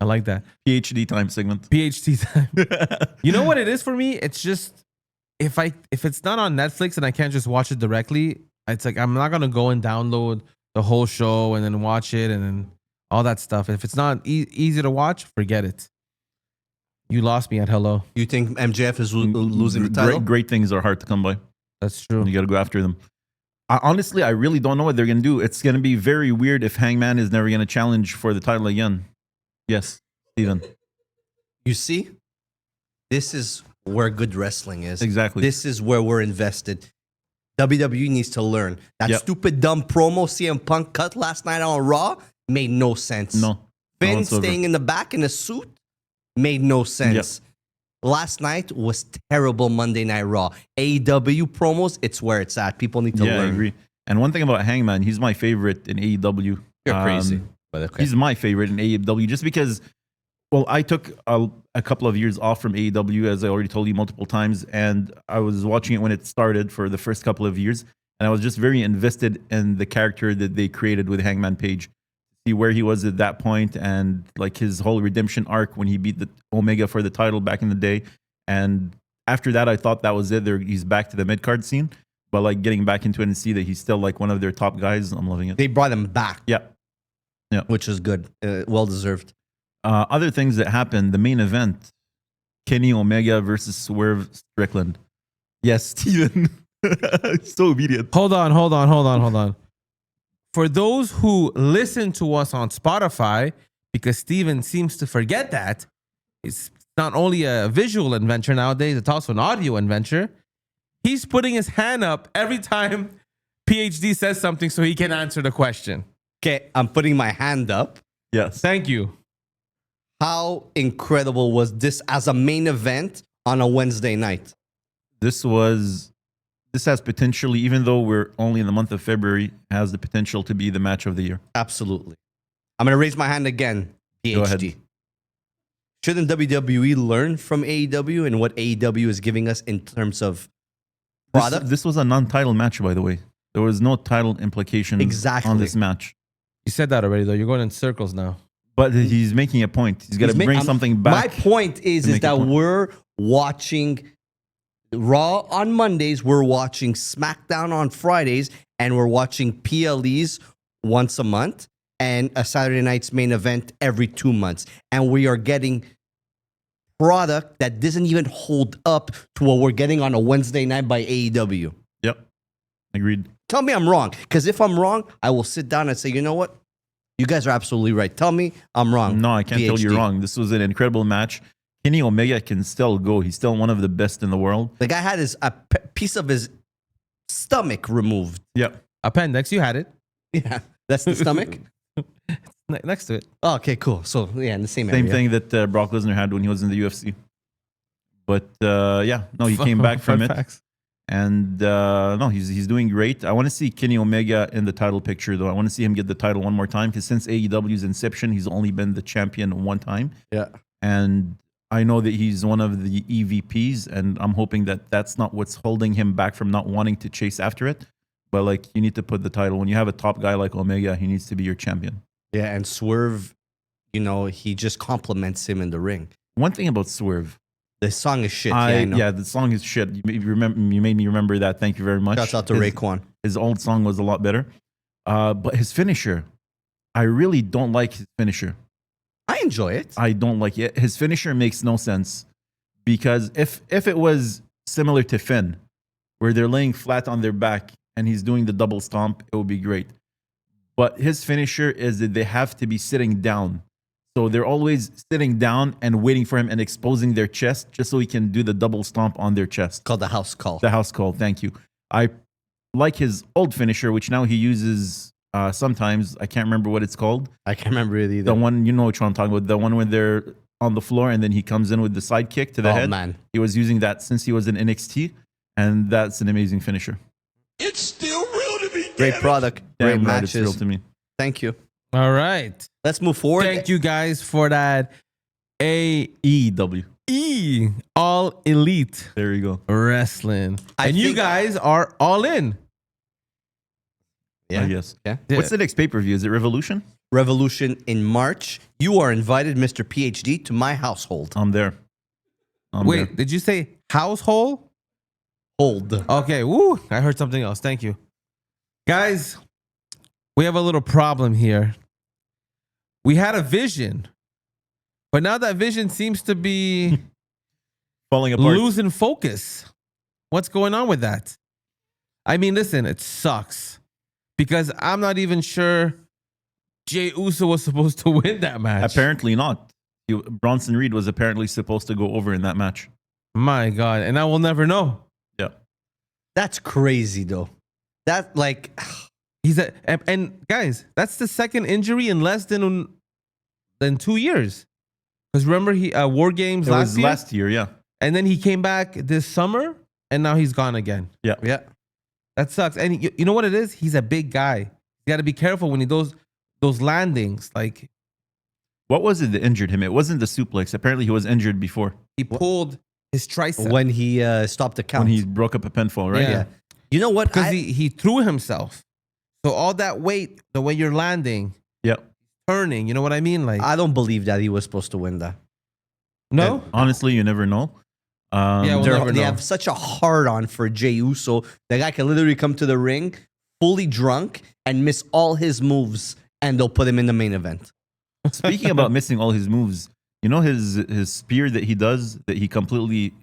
I like that. PhD time segment. PhD time. You know what it is for me? It's just if it's not on Netflix and I can't just watch it directly, it's like I'm not gonna go and download the whole show and then watch it and then all that stuff. If it's not easy to watch, forget it. You lost me at hello. You think MJF is losing the title? Great things are hard to come by. That's true. You got to go after them. Honestly, I really don't know what they're going to do. It's going to be very weird if Hangman is never going to challenge for the title again. Yes, Steven. You see, this is where good wrestling is. Exactly. This is where we're invested. WWE needs to learn. That Yep. stupid dumb promo CM Punk cut last night on Raw made no sense. No. Finn whatsoever. staying in the back in a suit made no sense. Last night was terrible Monday Night Raw. AEW promos, it's where it's at. People need to Yeah, I learn. agree. And one thing about Hangman, he's my favorite in AEW. You're crazy. But okay. He's my favorite in AEW just because, well, I took a couple of years off from AEW, as I already told you multiple times, and I was watching it when it started for the first couple of years, and I was just very invested in the character that they created with Hangman Page. See where he was at that point, and like his whole redemption arc when he beat the Omega for the title back in the day. And after that, I thought that was it. He's back to the mid card scene, but like getting back into it and see that he's still like one of their top guys, I'm loving it. They brought him back. Yeah. Which is good. Well deserved. Other things that happened, the main event, Kenny Omega versus Swerve Strickland. Yes, Steven. So obedient. Hold on. For those who listen to us on Spotify, because Steven seems to forget that, it's not only a visual adventure nowadays, it's also an audio adventure. He's putting his hand up every time PhD says something so he can answer the question. Okay, I'm putting my hand up. Yes. Thank you. How incredible was this as a main event on a Wednesday night? This has potentially, even though we're only in the month of February, has the potential to be the match of the year. Absolutely. I'm going to raise my hand again, Go ahead. PhD. Shouldn't WWE learn from AEW and what AEW is giving us in terms of product? This was a non-title match, by the way. There was no title implication Exactly. on this match. You said that already, though. You're going in circles now. But he's making a point. He's got to bring something back. My point is make a that point. we're watching Raw on Mondays, we're watching SmackDown on Fridays, and we're watching PLEs once a month and a Saturday night's main event every 2 months. And we are getting product that doesn't even hold up to what we're getting on a Wednesday night by AEW. Yep. Agreed. Tell me I'm wrong. Because if I'm wrong, I will sit down and say, you know what? You guys are absolutely right. Tell me I'm wrong. No, I can't tell you PhD. wrong. This was an incredible match. Kenny Omega can still go. He's still one of the best in the world. The guy had a piece of his stomach removed. Yep. Appendix, you had it. Yeah, that's the stomach. Next to it. Oh, okay, cool. So yeah, in the same Same area. thing that Brock Lesnar had when he was in the UFC. But yeah, no, he came back from Fun it. facts. And no, he's doing great. I want to see Kenny Omega in the title picture, though. I want to see him get the title one more time because since AEW's inception, he's only been the champion one time. Yeah. And I know that he's one of the EVPs, and I'm hoping that that's not what's holding him back from not wanting to chase after it. But like, you need to put the title. When you have a top guy like Omega, he needs to be your champion. Yeah, and Swerve, you know, he just compliments him in the ring. One thing about Swerve, The song is shit. I know. yeah, the song is shit. You made me remember that. Thank you very much. Shouts out to Raekwon. His old song was a lot better. But his finisher, I really don't like his finisher. I enjoy it. I don't like it. His finisher makes no sense because if it was similar to Finn, where they're laying flat on their back and he's doing the double stomp, it would be great. But his finisher is that they have to be sitting down. So they're always sitting down and waiting for him and exposing their chest just so he can do the double stomp on their chest. Called the house call. The house call, thank you. I like his old finisher, which now he uses sometimes. I can't remember what it's called. I can't remember it either. The one, you know which one I'm talking about. The one when they're on the floor and then he comes in with the side kick to the head. Man. He was using that since he was in NXT, and that's an amazing finisher. It's still real to me. Great product. Great Damn right, it's real matches. to me. Thank you. All right. Let's move forward. Thank you guys for that. EW. All Elite There you go. Wrestling. I And you think- guys are all in. Yeah. Yes. Yeah. What's the next pay-per-view? Is it Revolution? Revolution in March. You are invited, Mr. PhD, to my household. I'm there. Wait, did you say household? Hold. Okay. Woo. I heard something else. Thank you. Guys, we have a little problem here. We had a vision, but now that vision seems to be Falling apart. losing focus. What's going on with that? I mean, listen, it sucks because I'm not even sure Jey Uso was supposed to win that match. Apparently not. Bronson Reed was apparently supposed to go over in that match. My God. And I will never know. Yeah. That's crazy, though. That, like, And guys, that's the second injury in less than 2 years. Because remember, he War Games It was last year, yeah. and then he came back this summer, and now he's gone again. Yeah. yeah. That sucks. And you know what it is? He's a big guy. You got to be careful when he does those landings. Like, What was it that injured him? It wasn't the suplex. Apparently he was injured before he pulled his tricep When he stopped the count. when he broke up a pinfall, right? Yeah. You know what? because he threw himself. So all that weight, the way you're landing, Yeah. turning, you know what I mean? Like, I don't believe that he was supposed to win that. no? And honestly, you never know. Yeah, we'll never They know. have such a hard on for Jey Uso. The guy can literally come to the ring fully drunk and miss all his moves, and they'll put him in the main event. Speaking about missing all his moves, you know his spear that he does that he completely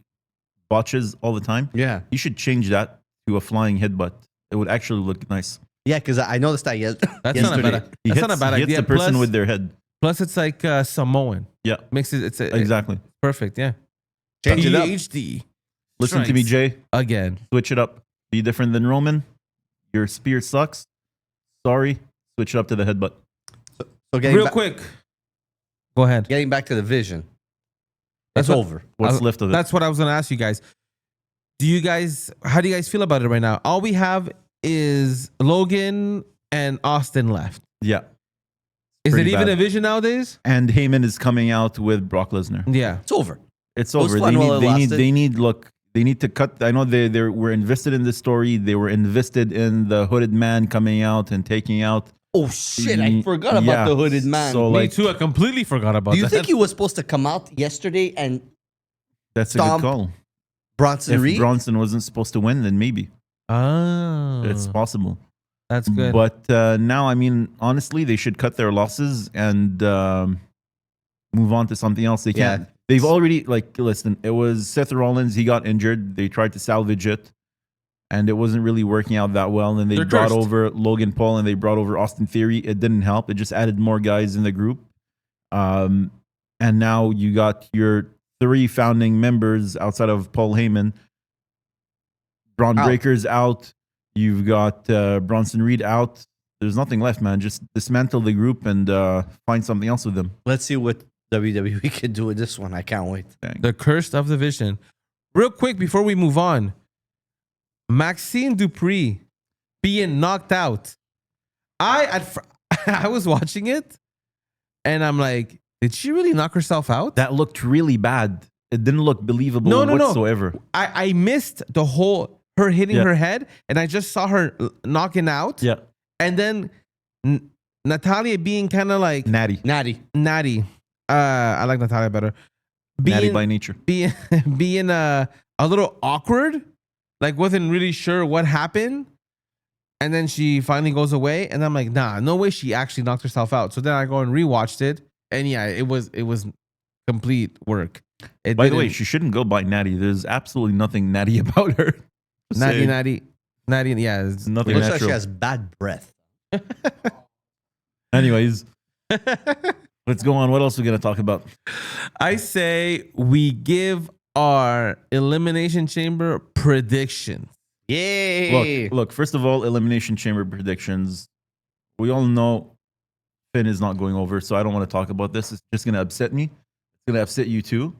botches all the time? Yeah. He should change that to a flying headbutt. It would actually look nice. Yeah, because I noticed that That's not a yesterday. bad, that's not a bad he idea. hits the person plus, with their head. plus, it's like Samoan. Yeah, Makes it, exactly. perfect. Yeah. Change it up. PhD. Listen to me, Strikes. Jay. Again. Switch it up. Be different than Roman. Your spear sucks. Sorry. Switch it up to the headbutt. So getting, Real quick. Go ahead. getting back to the vision. That's It's what- over. What's left of it? That's what I was going to ask you guys. How do you guys feel about it right now? All we have is Logan and Austin left. Yeah. Is it Pretty even bad. a vision nowadays? And Heyman is coming out with Brock Lesnar. Yeah. It's over. It's It was over. fun They while it lasted. look, they need to cut. I know they were invested in this story. They were invested in the hooded man coming out and taking out. Oh, shit. I forgot about Yeah. the hooded man. So, Me like, too. I completely forgot about Do you that. think he was supposed to come out yesterday and that's a Stomp good call. Bronson If Reed? Bronson wasn't supposed to win, then maybe Oh. it's possible. That's good. But now, I mean, honestly, they should cut their losses and move on to something else. They can't. Yeah. They've already, like, listen, it was Seth Rollins. He got injured. They tried to salvage it, and it wasn't really working out that well. And they They're brought cursed. over Logan Paul and they brought over Austin Theory. It didn't help. It just added more guys in the group. And now you got your 3 founding members outside of Paul Heyman. Braun Out. Breaker's out. You've got Bronson Reed out. There's nothing left, man. Just dismantle the group and find something else with them. Let's see what WWE can do with this one. I can't wait. Dang. The Cursed of the Vision. Real quick before we move on, Maxine Dupree being knocked out. I was watching it, and I'm like, did she really knock herself out? That looked really bad. It didn't look believable No. whatsoever. I missed the whole her hitting Yeah. her head, and I just saw her knocking out. Yeah. And then Natalia being kind of like Natty. natty. I like Natalia better. Natty by nature. being a little awkward, like wasn't really sure what happened, and then she finally goes away, and I'm like, nah, no way she actually knocked herself out. So then I go and rewatched it, and yeah, it was complete work. By the way, she shouldn't go by Natty. There's absolutely nothing natty about her. Just saying. natty, yeah, it's Nothing Looks like she natural. has bad breath. Anyways, let's go on. What else are we going to talk about? I say we give our Elimination Chamber predictions. Yay! Look, first of all, Elimination Chamber predictions. We all know Finn is not going over, so I don't want to talk about this. It's just going to upset me. It's going to upset you too.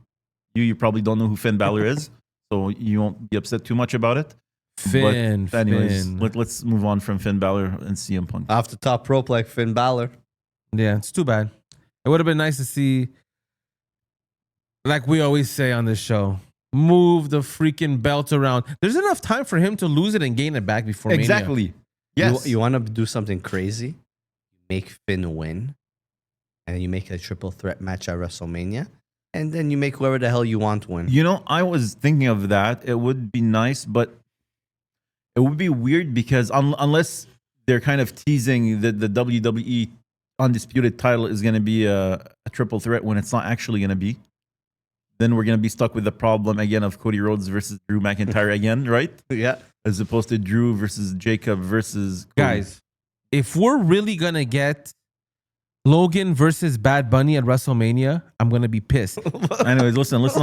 You probably don't know who Finn Balor is, so you won't be upset too much about it. Finn, But anyways, Finn. let's move on from Finn Balor and CM Punk. Off the top rope like Finn Balor. Yeah, it's too bad. It would have been nice to see, like we always say on this show, move the freaking belt around. There's enough time for him to lose it and gain it back before Mania. Exactly. Yes. You want to do something crazy? Make Finn win, and then you make a triple threat match at WrestleMania, and then you make whoever the hell you want win. You know, I was thinking of that. It would be nice, but it would be weird because unless they're kind of teasing that the WWE Undisputed title is going to be a triple threat when it's not actually going to be, then we're going to be stuck with the problem again of Cody Rhodes versus Drew McIntyre again, right? Yeah. As opposed to Drew versus Jacob versus Cody. Guys, if we're really gonna get Logan versus Bad Bunny at WrestleMania, I'm gonna be pissed. Anyways, listen, let's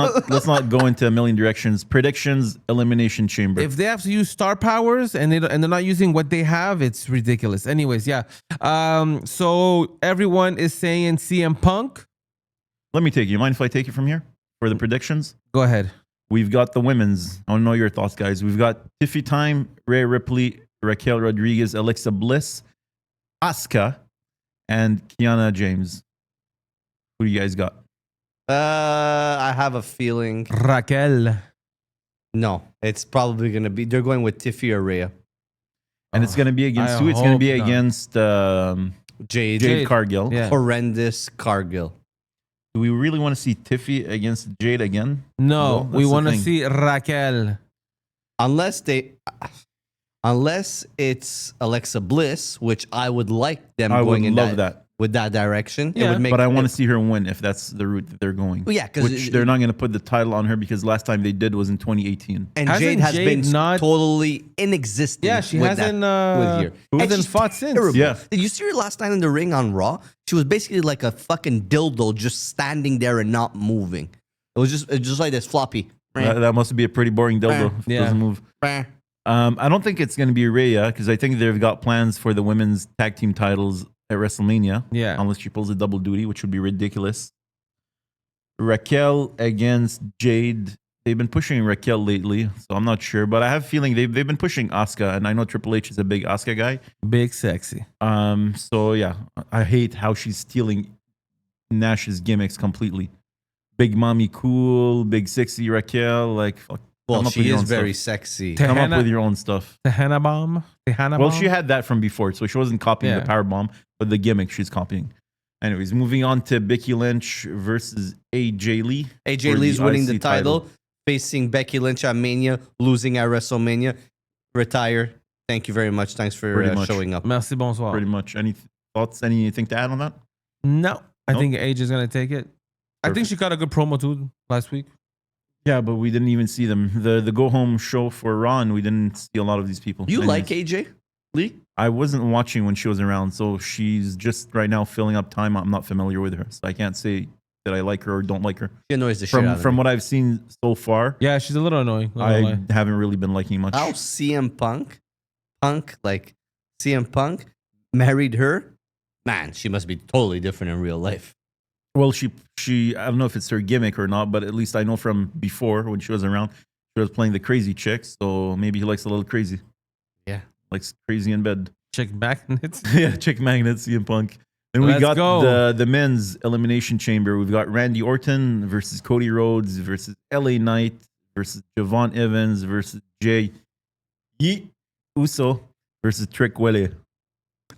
not go into a million directions. Predictions, Elimination Chamber. If they have to use star powers and they're not using what they have, it's ridiculous. Anyways, yeah. So everyone is saying CM Punk. Let me take you. Mind if I take it from here for the predictions? Go ahead. We've got the women's. I want to know your thoughts, guys. We've got Tiffy Time, Rhea Ripley, Raquel Rodriguez, Alexa Bliss, Asuka, and Kiana James. Who do you guys got? I have a feeling. Raquel. No, it's probably going to be. They're going with Tiffy or Rhea. And it's going to be against I who? It's going to be hope not. against Jade. Jade Cargill. Yeah. Horrendous Cargill. Do we really want to see Tiffy against Jade again? No, Well, we that's the want to thing. see Raquel. Unless it's Alexa Bliss, which I would like them I going would in love that. with that direction. Yeah. It would make But I want it- to see her win if that's the route that they're going. Well, yeah, 'cause which they're not going to put the title on her because last time they did was in 2018. And Hasn't Jade has Jade been not- totally inexistent. Yeah, she with hasn't that, with here. And hasn't she's fought since. terrible. Yeah. Did you see her last night in the ring on Raw? She was basically like a fucking dildo, just standing there and not moving. It's just like this floppy. That must be a pretty boring dildo if it Yeah. doesn't move. I don't think it's going to be Rhea because I think they've got plans for the women's tag team titles at WrestleMania. Yeah. Unless she pulls a double duty, which would be ridiculous. Raquel against Jade. They've been pushing Raquel lately, so I'm not sure. But I have a feeling they've been pushing Asuka, and I know Triple H is a big Asuka guy. Big sexy. So yeah, I hate how she's stealing Nash's gimmicks completely. Big mommy cool, big sexy Raquel. Like, fuck. Well, Come up with she your is own very stuff. sexy. Te- Come up Hannah- with your own stuff. The Hannah Bomb. Well, she had that from before, so she wasn't copying Yeah. the power bomb, but the gimmick she's copying. Anyways, moving on to Becky Lynch versus AJ Lee. AJ for Lee's the winning IC the title, facing Becky Lynch at Mania, losing at WrestleMania. Retire. Thank you very much. Thanks for Pretty much. showing up. Merci, bonsoir. Pretty much. Any thoughts? Anything to add on that? No, I Nope. think AJ is going to take it. I think Perfect. she got a good promo too last week. Yeah, but we didn't even see them. The go home show for Raw, and we didn't see a lot of these people. You Anyways, like AJ Lee? I wasn't watching when she was around, so she's just right now filling up time. I'm not familiar with her, so I can't say that I like her or don't like her. She annoys the shit out of From me. what I've seen so far, Yeah, she's a little annoying. not gonna I lie. haven't really been liking much. How CM CM Punk married her? Man, she must be totally different in real life. Well, she I don't know if it's her gimmick or not, but at least I know from before when she was around, she was playing the crazy chick. So maybe he likes a little crazy, Yeah. likes crazy in bed. Chick magnets. Yeah, chick magnet, CM Punk. Then we Let's got go. the men's elimination chamber. We've got Randy Orton versus Cody Rhodes versus LA Knight versus Javon Evans versus Jay Uso versus Trick Willie.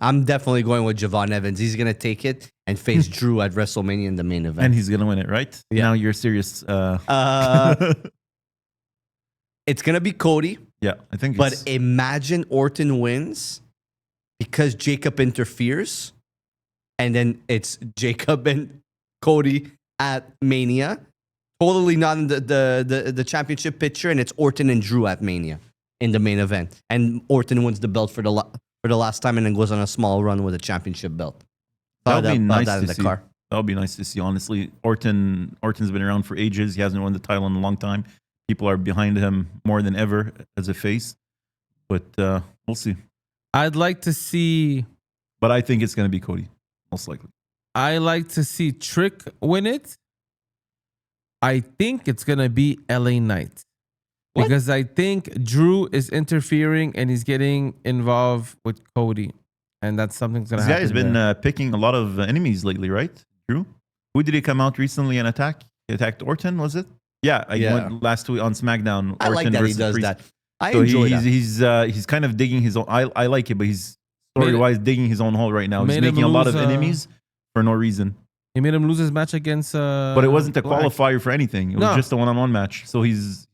I'm definitely going with Javon Evans. He's going to take it and face Drew at WrestleMania in the main event. And he's gonna win it, right? Yeah. Now you're serious. It's going to be Cody, Yeah, I think. but It's, imagine Orton wins because Jacob interferes, and then it's Jacob and Cody at Mania. Totally not in the championship picture, and it's Orton and Drew at Mania in the main event. And Orton wins the belt for the last time and then goes on a small run with a championship belt. that would be nice that in to the see. car. That would be nice to see. Honestly, Orton's been around for ages. He hasn't won the title in a long time. People are behind him more than ever as a face. But we'll see. I'd like to see. But I think it's going to be Cody, most likely. I like to see Trick win it. I think it's gonna be LA Knight. What? Because I think Drew is interfering and he's getting involved with Cody. And that's something's gonna This happen. guy's been there. picking a lot of enemies lately, right? Drew? Who did he come out recently and attack? He attacked Orton, was it? Yeah, I Yeah. went last week on SmackDown. I like Orton that he versus does Priest. that. I So enjoy that. he's kind of digging his own. I like it, but he's story-wise digging his own hole right now. He's Made him making a lot of lose, enemies for no reason. He made him lose his match against But it wasn't a Black. qualifier for anything. It was No. just a one-on-one match. So he's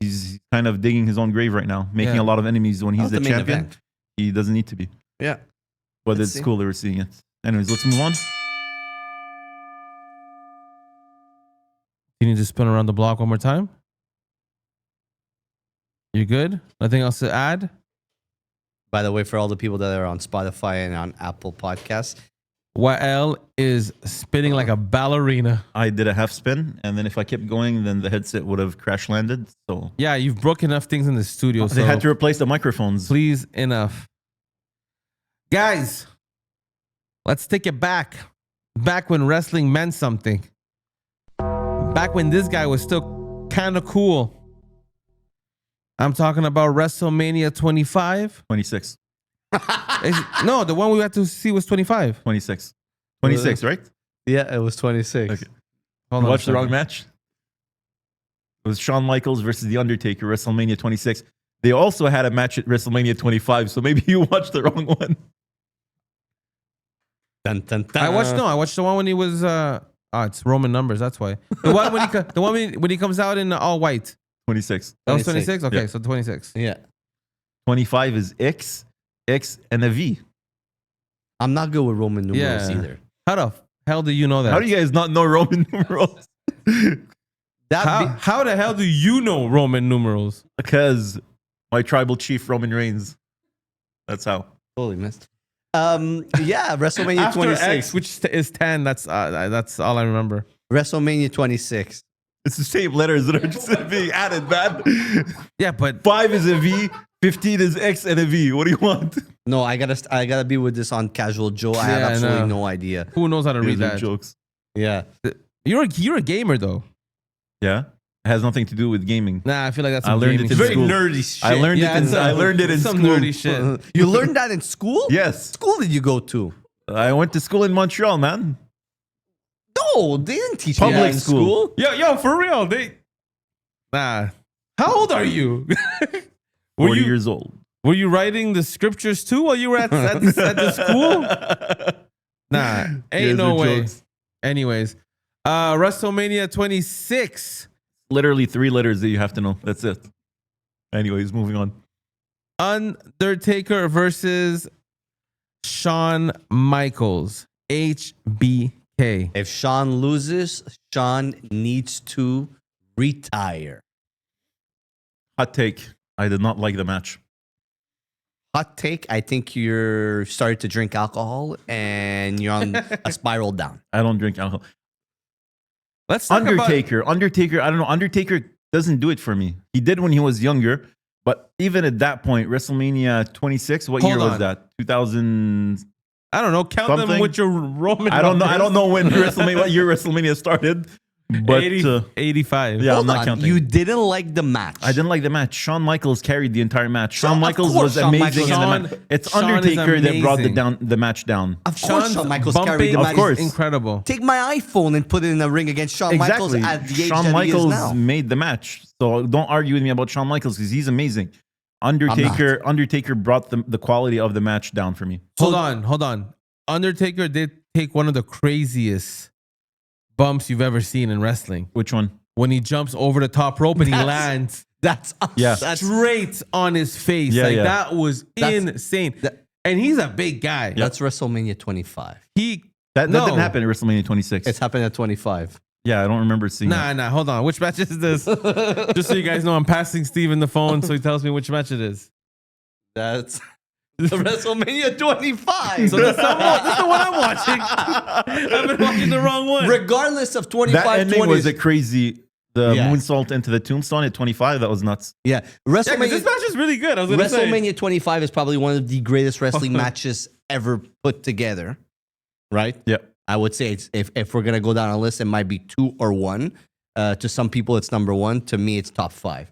kind of digging his own grave right now, making Yeah. a lot of enemies when he's That the was the main champion. event. He doesn't need to be. Yeah. But Let's it's see. cool that we're seeing it. Anyways, let's move on. You need to spin around the block one more time. You good? Nothing else to add? By the way, for all the people that are on Spotify and on Apple Podcasts, Wael is spinning like a ballerina. I did a half spin, and then if I kept going, then the headset would have crash landed. So Yeah, you've broken enough things in the studio. they so had to replace the microphones. please, enough. Guys, let's take it back. Back when wrestling meant something. Back when this guy was still kind of cool. I'm talking about WrestleMania 25. 26. No, the one we had to see was 25. 26. 26, right? Yeah, it was 26. Okay. Hold on Watch a the wrong second. match. It was Shawn Michaels versus The Undertaker, WrestleMania 26. They also had a match at WrestleMania 25, so maybe you watched the wrong one. Dun, dun, dun. I watched the one when he was it's Roman numbers, that's why. The one when he comes out in all white. 26. That was 26. 26? Okay, Yeah. so 26. Yeah. 25 is X, and a V. I'm not good with Roman numerals Yeah. either. How the hell do you know that? How do you guys not know Roman numerals? How the hell do you know Roman numerals? Because my tribal chief, Roman Reigns. That's how. Totally missed. Yeah, WrestleMania After 26. X, which is 10, that's all I remember. WrestleMania 26. It's the same letters that are just being added, man. Yeah, but 5 is a V, 15 is X and a V. What do you want? No, I gotta be with this on Casual Joe. I have Yeah, I absolutely know. no idea. who knows how to read These are that? jokes. Yeah. You're a gamer though. Yeah. It has nothing to do with gaming. Nah, I feel like that's I some learned gaming it in shit. Very school. nerdy shit. I learned it's I learned it in some school. nerdy shit. You learned that in school? Yes. School did you go to? I went to school in Montreal, man. No, they didn't teach me Public that in school. school. Yo, for real, Nah. How old are you? 40 years old. Were you writing the scriptures too while you were at the school? Nah, ain't These no are way. jokes. Anyways, WrestleMania 26. Literally 3 letters that you have to know. That's it. Anyways, moving on. Undertaker versus Shawn Michaels. HBK. If Shawn loses, Shawn needs to retire. Hot take. I did not like the match. Hot take, I think you're starting to drink alcohol and you're on a spiral down. I don't drink alcohol. Let's talk Undertaker. I don't know. Undertaker doesn't do it for me. He did when he was younger. But even at that point, WrestleMania 26, what Hold year was on. that? 2000. I don't know. Count them Something? with your Roman. I don't know. I numbers. don't know when WrestleMania, what year WrestleMania started. But 85. yeah, I'm Hold not on, counting. you didn't like the match. I didn't like the match. Shawn Michaels carried the entire match. Shawn Of Michaels course was Shawn amazing Michaels- in the match. Shawn- It's Shawn is Undertaker that brought amazing. the match down. Of course, Shawn's Shawn Michaels bumping carried the Of match. course. is incredible. Take my iPhone and put it in the ring against Shawn Michaels at the age Shawn that he is Michaels now. made the match. So don't argue with me about Shawn Michaels because he's amazing. Undertaker brought the quality of the match down for me. Hold on. Undertaker did take one of the craziest bumps you've ever seen in wrestling. Which one? When he jumps over the top rope and he That's- lands That's Yeah. That's straight on his face. Yeah, like yeah. that was That's- insane. that- And he's a big guy. That's WrestleMania 25. That No. didn't happen at WrestleMania 26. It's happened at 25. Yeah, I don't remember seeing that. Nah, hold on. Which match is this? Just so you guys know, I'm passing Steven the phone so he tells me which match it is. That's WrestleMania 25. So this is the one I'm watching. I've been watching the wrong one. Regardless of 25, That ending 20. was a crazy. The Yeah. moonsault into the tombstone at 25. That was nuts. Yeah, Yeah, 'cause WrestleMania, this match is really good. I was gonna say. WrestleMania 25 is probably one of the greatest wrestling matches ever put together, right? Yeah. I would say it's if we're gonna go down a list, it might be 2 or 1. To some people, it's number 1. To me, it's top 5.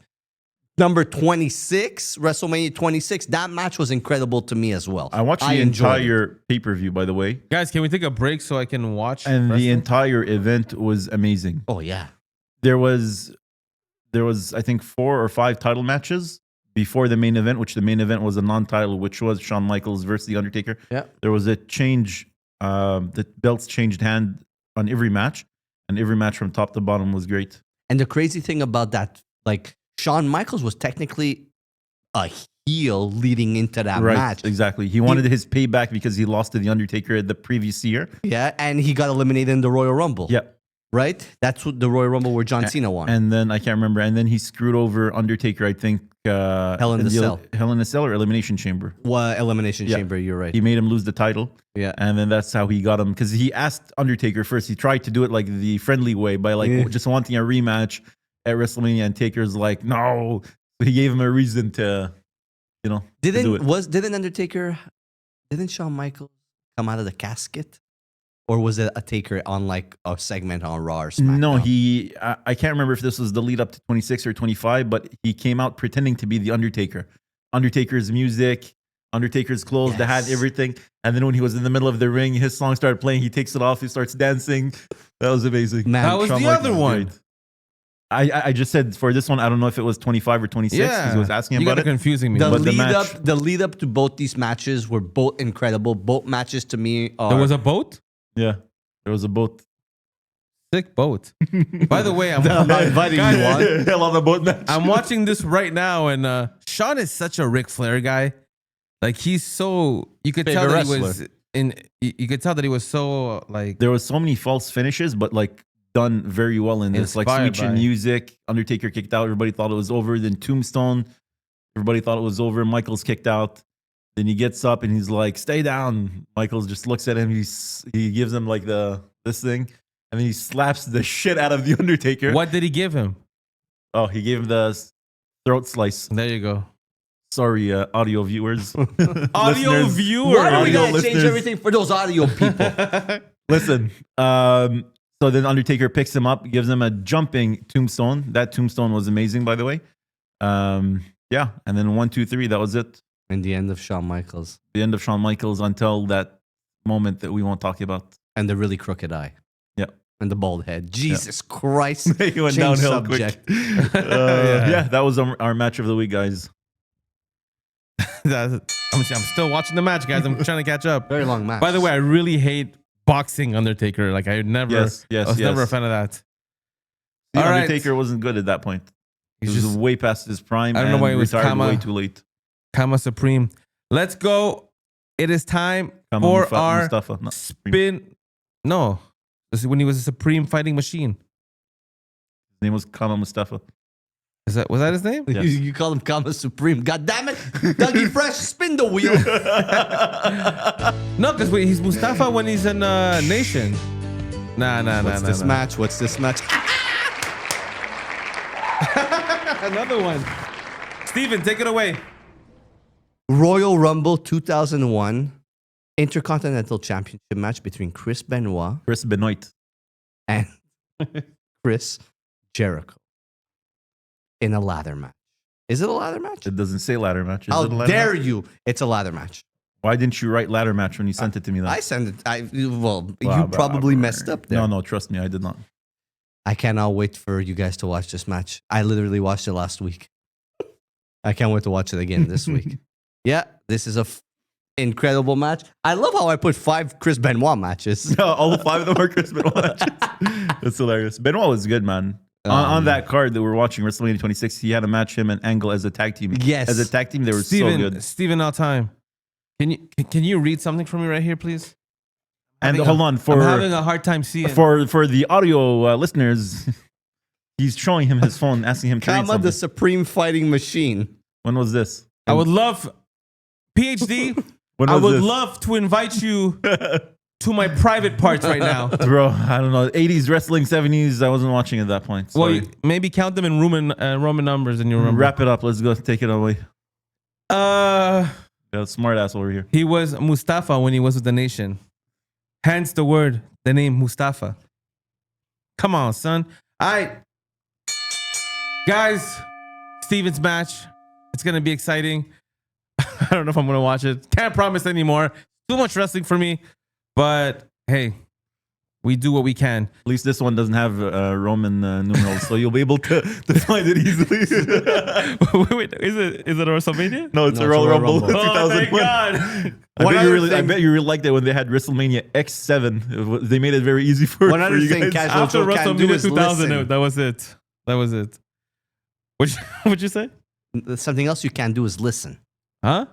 Number 26, WrestleMania 26. That match was incredible to me as well. I watched the enjoyed it. entire pay-per-view, by the way. Guys, can we take a break so I can watch? And the wrestling? entire event was amazing. Oh yeah, There was I think 4 or 5 title matches before the main event, which the main event was a non-title, which was Shawn Michaels versus The Undertaker. Yeah. There was a change. The belts changed hand on every match, and every match from top to bottom was great. and the crazy thing about that, like Shawn Michaels was technically a heel leading into that Right, match. exactly. He wanted his payback because he lost to The Undertaker the previous year. Yeah, and he got eliminated in the Royal Rumble. Yeah. right? That's what the Royal Rumble where John Cena won. And then I can't remember. And then he screwed over Undertaker, I think. Hell in the Cell. Hell in the Cell or Elimination Chamber. Well, Elimination Yeah. Chamber, you're right. He made him lose the title. Yeah. And then that's how he got him. Because he asked Undertaker first. He tried to do it like the friendly way by like just wanting a rematch at WrestleMania. And Taker's like, no. So he gave him a reason to, you know, to do it. Didn't Shawn Michaels come out of the casket? Or was it a Taker on like a segment on Raw or SmackDown? No, I can't remember if this was the lead up to 26 or 25, but he came out pretending to be the Undertaker. Undertaker's music, Undertaker's clothes, the hat, everything. And then when he was in the middle of the ring, his song started playing. He takes it off. He starts dancing. That was amazing. Man, That was Shawn the Michaels other was one. great. I just said for this one, I don't know if it was 25 or 26 because he was asking you about guys are it. confusing me. The But the lead up to both these matches were both incredible. Both matches to me are. There was a boat? Yeah, there was a boat. Sick boat. By the way, I'm not inviting you on. Hell on the boat match. I'm watching this right now, and Sean is such a Ric Flair guy. Like he's so you could tell Favorite that he was wrestler. in. You could tell that he was so like There was so many false finishes, but like done very well in this. Like Inspired switching by- music. Undertaker kicked out. Everybody thought it was over. Then Tombstone. Everybody thought it was over. Michaels kicked out. Then he gets up and he's like, "Stay down." Michaels just looks at him. He gives him like this thing, and then he slaps the shit out of the Undertaker. What did he give him? Oh, he gave him the throat slice. There you go. Sorry, audio viewers. Audio Listeners. viewer. Why do we Audio gotta change listeners. everything for those audio people? Listen. So then Undertaker picks him up, gives him a jumping tombstone. That tombstone was amazing, by the way. Yeah, and then 1, 2, 3. That was it. And the end of Shawn Michaels The end of Shawn Michaels until that moment that we won't talk about. and the really crooked eye. Yeah. And the bald head. Jesus Christ. He went Change downhill subject. quick. Yeah, that was our match of the week, guys. I'm still watching the match, guys. I'm trying to catch up. Very long match. By the way, I really hate boxing Undertaker. Like I never, Yes, I was never a fan of that. The All right. Undertaker wasn't good at that point. He He's was just way past his prime. I don't know and why he was retired Kama. way too late. Kama Supreme. Let's go. It is time Kama for our Mustafa, not Supreme. spin. No, this is when he was a Supreme Fighting Machine. His name was Kama Mustafa. Was that his name? Yes. You call him Kama Supreme. God damn it. Dougie Fresh, spin the wheel. No, because he's Mustafa when he's in Nation. Nah. What's this match? What's this match? Another one. Steven, take it away. Royal Rumble 2001 Intercontinental Championship match between Chris Benoit Chris Benoit. and Chris Jericho in a ladder match. Is it a ladder match? It doesn't say ladder match. Is How it a ladder dare match? you? It's a ladder match. Why didn't you write ladder match when you sent it to me? Then? I sent it. You Blah, probably blah, messed up there. No, trust me, I did not. I cannot wait for you guys to watch this match. I literally watched it last week. I can't wait to watch it again this week. Yeah, this is a incredible match. I love how I put 5 Chris Benoit matches. All 5 of them are Chris Benoit matches. That's hilarious. Benoit was good, man. On that card that we're watching, WrestleMania 26, he had a match, him and Angle as a tag team. Yes. As a tag team, they were so good. Steven, all time. Can you read something for me right here, please? And Having hold a- on, I'm having a hard time seeing. for the audio listeners, he's showing him his phone, asking him to read Kama something. the Supreme Fighting Machine. When was this? I would love, PhD. When I was would this? love to invite you to my private parts right now. Bro, I don't know. 80s wrestling, 70s. I wasn't watching at that point. Well, Sorry. maybe count them in Roman numbers, and you remember. Wrap it up. Let's go. Take it away. Yeah, smart ass over here. He was Mustafa when he was with the Nation. Hence the name Mustafa. Come on, son. All right. Guys, Steven's match. It's going to be exciting. I don't know if I'm going to watch it. Can't promise anymore. Too much wrestling for me. But hey, we do what we can. At least this one doesn't have Roman numerals, so you'll be able to find it easily. Wait, is it a WrestleMania? No, it's No, a it's Royal a Royal Rumble. Rumble. Oh, thank 2001. God. I bet you really liked it when they had WrestleMania X7. They made it very easy for, One for other you thing, guys. casual After Joe can do WrestleMania is 2000, listen. that was it. That was it. What'd you say? Something else you can do is listen. Huh?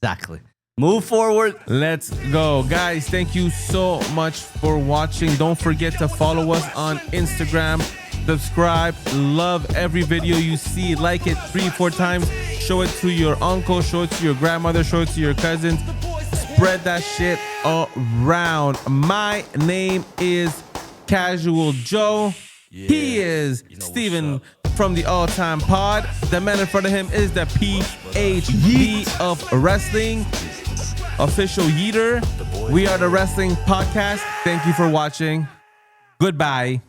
Exactly. Move forward. Let's go. Guys, thank you so much for watching. Don't forget to follow us on Instagram. Subscribe. Love every video you see. Like it 3-4 times. Show it to your uncle. Show it to your grandmother. Show it to your cousins. Spread that shit around. My name is Casual Joe. He is Steven from the All Time Pod. The man in front of him is the PhD of wrestling, official Yeeter. We are the Wrestling Podcast. Thank you for watching. Goodbye.